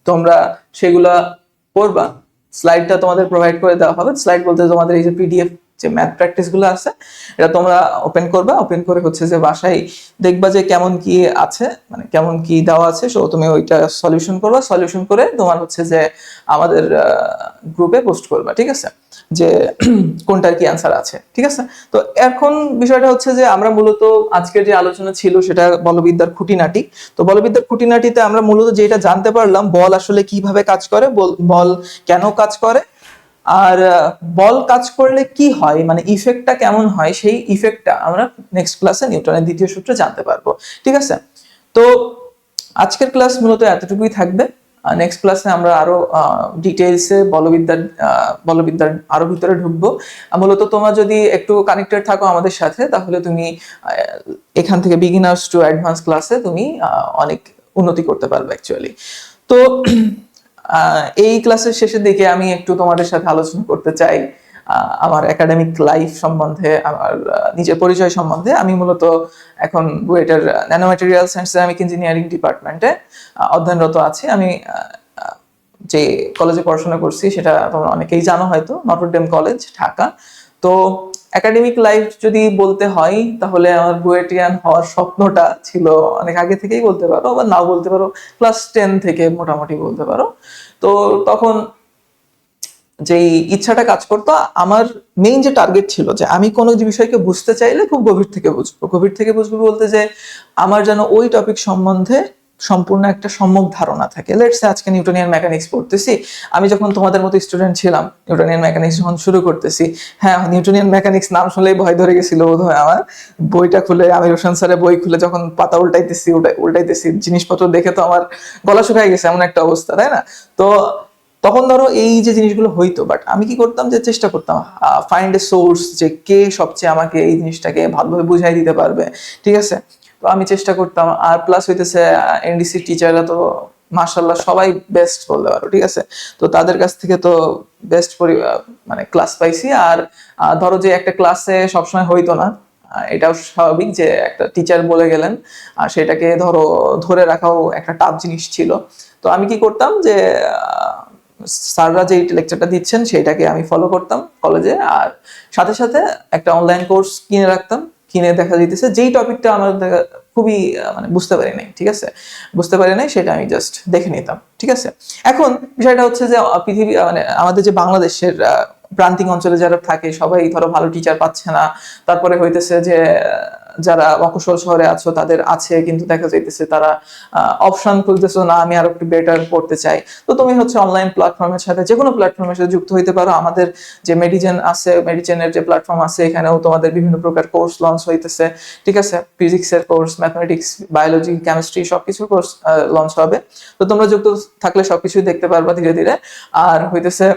তোমরা সেগুলা পড়বা। স্লাইডটা তোমাদের প্রোভাইড করে দেওয়া হবে। স্লাইড বলতে তোমাদের এই যে PDF যে ম্যাথ প্র্যাকটিস গুলো আছে, এটা তোমরা ওপেন করবা, ওপেন করে হচ্ছে যে বাসায় দেখবা যে কেমন কি আছে, মানে কেমন কি দেওয়া আছে। সো তুমি ওইটা সলিউশন করবা, সলিউশন করে তোমার হচ্ছে যে আমাদের গ্রুপে পোস্ট করবা, ঠিক আছে? যে কোনটার কি অ্যান্সার আছে, ঠিক আছে? তো এখন বিষয়টা হচ্ছে যে আমরা মূলত আজকের যে আলোচনা ছিল সেটা বলবিদ্যার খুঁটিনাটি। তো বলবিদ্যার খুঁটিনাটিতে আমরা মূলত যেটা জানতে পারলাম, বল আসলে কিভাবে কাজ করে, বল কেন কাজ করে, আর বল কাজ করলে কি হয়, মানে ইফেক্টটা কেমন হয়, সেই ইফেক্টটা আমরা নেক্সট ক্লাসে নিউটনের দ্বিতীয় সূত্রে জানতে পারবো, ঠিক আছে? তো আজকের ক্লাস মূলত এতটুকুই থাকবে। নেক্সট ক্লাসে আমরা আরো ডিটেইলসে বলবিদ্যার আরো ভিতরে ঢুকবো। মূলত তোমরা যদি একটু কানেক্টেড থাকো আমাদের সাথে, তাহলে তুমি এখান থেকে বিগিনার্স টু অ্যাডভান্স ক্লাসে তুমি অনেক উন্নতি করতে পারবে অ্যাকচুয়ালি। তো এই ক্লাসের শেষের দিকে আমি একটু তোমাদের সাথে আলোচনা করতে চাই আমার একাডেমিক লাইফ সম্বন্ধে, আমার নিজের পরিচয় সম্বন্ধে। আমি মূলত এখন বুয়েটের nano materials and ceramic engineering ডিপার্টমেন্টে অধ্যয়নরত আছি। আমি যে কলেজে পড়াশোনা করছি সেটা তোমরা অনেকেই জানো হয়তো, নটরডেম কলেজ, ঢাকা। তো একাডেমিক লাইফ যদি বলতে হয় তাহলে আমার বুয়েটিয়ান হওয়ার স্বপ্নটা ছিল অনেক আগে থেকেই বলতে পারো, আবার নাও বলতে পারো, ক্লাস 10 থেকে মোটামুটি বলতে পারো। তো তখন যেই ইচ্ছাটা কাজ করতো, আমার মেইন যে টার্গেট ছিল যে আমি কোনো যে বিষয়কে বুঝতে চাইলে খুব গভীর থেকে বুঝবো। গভীর থেকে বুঝবো বলতে যে আমার যেন ওই টপিক সম্বন্ধে সম্পূর্ণ একটা সম্যক ধারণা থাকে। লেটস সে আজকে নিউটনিয়ান মেকানিক্স পড়তেছি, আমি যখন তোমাদের মতো স্টুডেন্ট ছিলাম, নিউটনিয়ান মেকানিক্স যখন শুরু করতেছি, হ্যাঁ নিউটনিয়ান মেকানিক্স নাম শুনলেই ভয় ধরে গেছিল বোধহয় আমার। বইটা খুলে আমি রোশন স্যারের বই খুলে যখন পাতা উল্টাইতেছি জিনিসপত্র দেখে তো আমার গলা শুকায় গেছে, এমন একটা অবস্থা, তাই না? তো তখন ধরো এই যে জিনিসগুলো হইতো, বাট আমি কি করতাম, যে চেষ্টা করতাম ফাইন্ড এ সোর্স, যে কে সবচেয়ে আমাকে এই জিনিসটাকে ভালোভাবে বুঝাই দিতে পারবে, ঠিক আছে? তো আমি চেষ্টা করতাম। আর প্লাস হইতেছে এনডিসি টিচাররা তো মাশাআল্লাহ সবাই বেস্ট বলতে পারো, ঠিক আছে? তো তাদের কাছ থেকে তো বেস্ট মানে ক্লাস পাইছি। আর ধরো যে একটা ক্লাসে সবসময় হইতো না, এটাও স্বাভাবিক যে একটা টিচার বলে গেলেন, আর সেটাকে ধরো ধরে রাখাও একটা টাফ জিনিস ছিল। তো আমি কি করতাম যে স্যাররা যে লেকচারটা দিচ্ছেন সেটাকে আমি ফলো করতাম কলেজে, আর সাথে সাথে একটা অনলাইন কোর্স কিনে রাখতাম। কিনে দেখা যাইতেছে যেই টপিকটা আমার খুবই মানে বুঝতে পারি নাই, ঠিক আছে, বুঝতে পারি নাই সেটা আমি জাস্ট দেখে নিতাম, ঠিক আছে। এখন বিষয়টা হচ্ছে যে পৃথিবী মানে আমাদের যে বাংলাদেশের প্রান্তিক অঞ্চলে যারা থাকে সবাই ধরো ভালো টিচার পাচ্ছে না, তারপরে হইতেছে যে যারা মফস্বল শহরে আছো তাদের আছে, কিন্তু দেখা যাইতেছে তারা অপশন খুঁজতেছো, না আমি আরো একটু বেটার করতে চাই। তো তুমি হচ্ছে অনলাইন প্ল্যাটফর্মের সাথে, যে কোনো প্ল্যাটফর্মের সাথে যুক্ত হইতে পারো। আমাদের যে মেডিজেন আছে, মেডিজেনের যে প্ল্যাটফর্ম আছে, এখানেও তোমাদের বিভিন্ন প্রকার কোর্স লঞ্চ হইতেছে, ঠিক আছে। ফিজিক্সের কোর্স, ম্যাথমেটিক্স, বায়োলজি, কেমিস্ট্রি সবকিছু কোর্স লঞ্চ হবে। তো তোমরা যুক্ত থাকলে সবকিছুই দেখতে পারবা ধীরে ধীরে। আর হইতেছে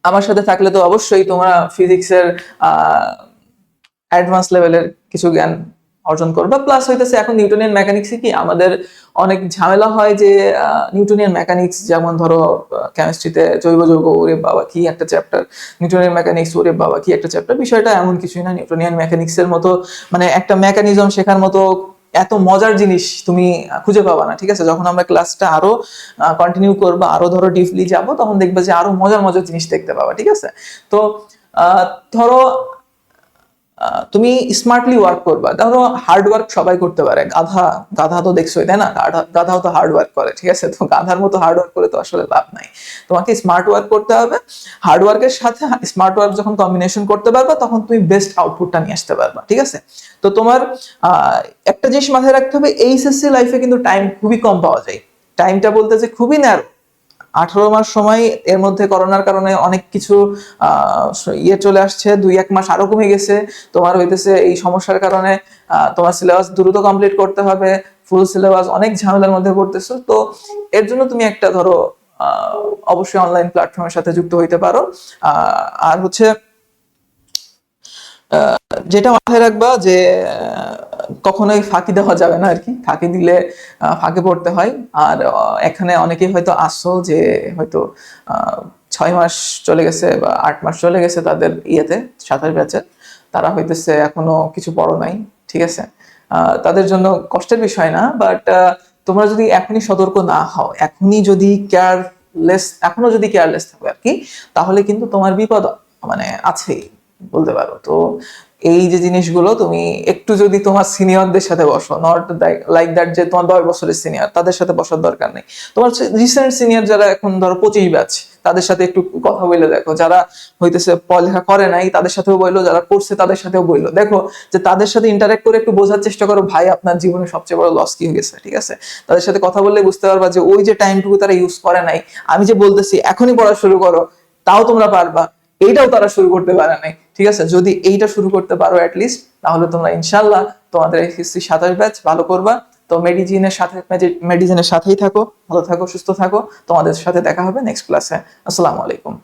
আমার সাথে থাকলে তো অবশ্যই তোমরা ফিজিক্সের অ্যাডভান্স লেভেলের কিছু জ্ঞান অর্জন করবা। প্লাস হইতেছে এখন নিউটনিয়ান মেকানিক্সে কি আমাদের অনেক ঝামেলা হয় যে নিউটনিয়ান মেকানিক্স, যেমন ধরো কেমিস্ট্রিতে জৈব যৌগ, ওরে বাবা কি একটা চ্যাপ্টার, নিউটনিয়ান মেকানিক্স ওরে বাবা কি একটা চ্যাপ্টার। বিষয়টা এমন কিছুই না, নিউটনিয়ান মেকানিক্সের মতো মানে একটা মেকানিজম শেখার মতো এত মজার জিনিস তুমি খুঁজে পাবা না, ঠিক আছে। যখন আমরা ক্লাসটা আরো কন্টিনিউ করবো, আরো ধরো ডিপলি যাব, তখন দেখবে যে আরো মজার মজার জিনিস দেখতে পাবা, ঠিক আছে। তো ধরো তুমি স্মার্টলি ওয়ার্ক করবা। ধরো হার্ড ওয়ার্ক সবাই করতে পারে, গাধা গাধা তো দেখছোই তাই না, গাধাও তো হার্ড ওয়ার্ক করে, ঠিক আছে। তো গাধার মতো হার্ড ওয়ার্ক করে তো আসলে লাভ নাই। তোমাকে স্মার্ট ওয়ার্ক করতে হবে। হার্ড ওয়ার্কের সাথে স্মার্ট ওয়ার্ক যখন কম্বিনেশন করতে পারবা, তখন তুমি বেস্ট আউটপুটটা নিয়ে আসতে পারবা, ঠিক আছে। তো তোমার একটা জিনিস মাথায় রাখতে হবে, এইচএসসি লাইফে কিন্তু টাইম খুবই কম পাওয়া যায়। টাইমটা বলতে যে খুবই ন্যারো, 18 মাস সময়, এর মধ্যে করোনার কারণে অনেক কিছু ইয়ে চলে আসছে, 2-1 মাস আরো কমে গেছে। তোমার হইতেছে এই সমস্যার কারণে তোমার সিলেবাস দ্রুত কমপ্লিট করতে হবে, ফুল সিলেবাস, অনেক ঝামেলার মধ্যে পড়তেছো। তো এর জন্য তুমি একটা ধরো অবশ্যই অনলাইন প্ল্যাটফর্মের সাথে যুক্ত হইতে পারো। আর হচ্ছে যেটা মাথায় রাখবা যে কখনোই ফাঁকি দেওয়া যাবে না আর কি, ফাঁকি দিলে ফাঁকে পড়তে হয়। আর এখানে অনেকেই হয়তো আসছো যে হয়তো 6 মাস চলে গেছে বা 8 মাস চলে গেছে তাদের ইয়েতে, 27 ব্যাচে, তারা হইতেছে এখনো কিছু পড়ো নাই, ঠিক আছে। তাদের জন্য কষ্টের বিষয় না, বাট তোমরা যদি এখনই সতর্ক না হও, এখনই যদি এখনো যদি কেয়ারলেস থাকো আর কি, তাহলে কিন্তু তোমার বিপদ মানে আছেই বলতে পারো। তো এই যে জিনিসগুলো তুমি একটু যদি তোমার সিনিয়রদের সাথে বসো, নট লাইক দ্যাট যে তোমার 10 বছরের সিনিয়র তাদের সাথে বসার দরকার নেই। তোমার রিসেন্ট সিনিয়র যারা এখন ধরো 25 ব্যাচ, তাদের সাথে একটু কথা বলে দেখো। যারা হইতেছে পড়ালেখা করে নাই তাদের সাথেও বললো, যারা করছে তাদের সাথেও বললো, দেখো যে তাদের সাথে ইন্টারেক্ট করে একটু বোঝার চেষ্টা করো, ভাই আপনার জীবনে সবচেয়ে বড় লস কি হয়ে গেছে, ঠিক আছে। তাদের সাথে কথা বললে বুঝতে পারবা যে ওই যে টাইমটুকু তারা ইউজ করে নাই। আমি যে বলতেছি এখনই পড়া শুরু করো, তাও তোমরা পারবা, এইটাও তারা শুরু করতে পারে নাই, ঠিক আছে। যদি এইটা শুরু করতে পারো অ্যাটলিস্ট, তাহলে তোমরা ইনশাল্লাহ তোমাদের এসএসসি 27 ব্যাচ ভালো করবা। তো মেডিজিনের সাথেই থাকো, ভালো থাকো, সুস্থ থাকো। তোমাদের সাথে দেখা হবে নেক্সট ক্লাসে। আসসালামু আলাইকুম।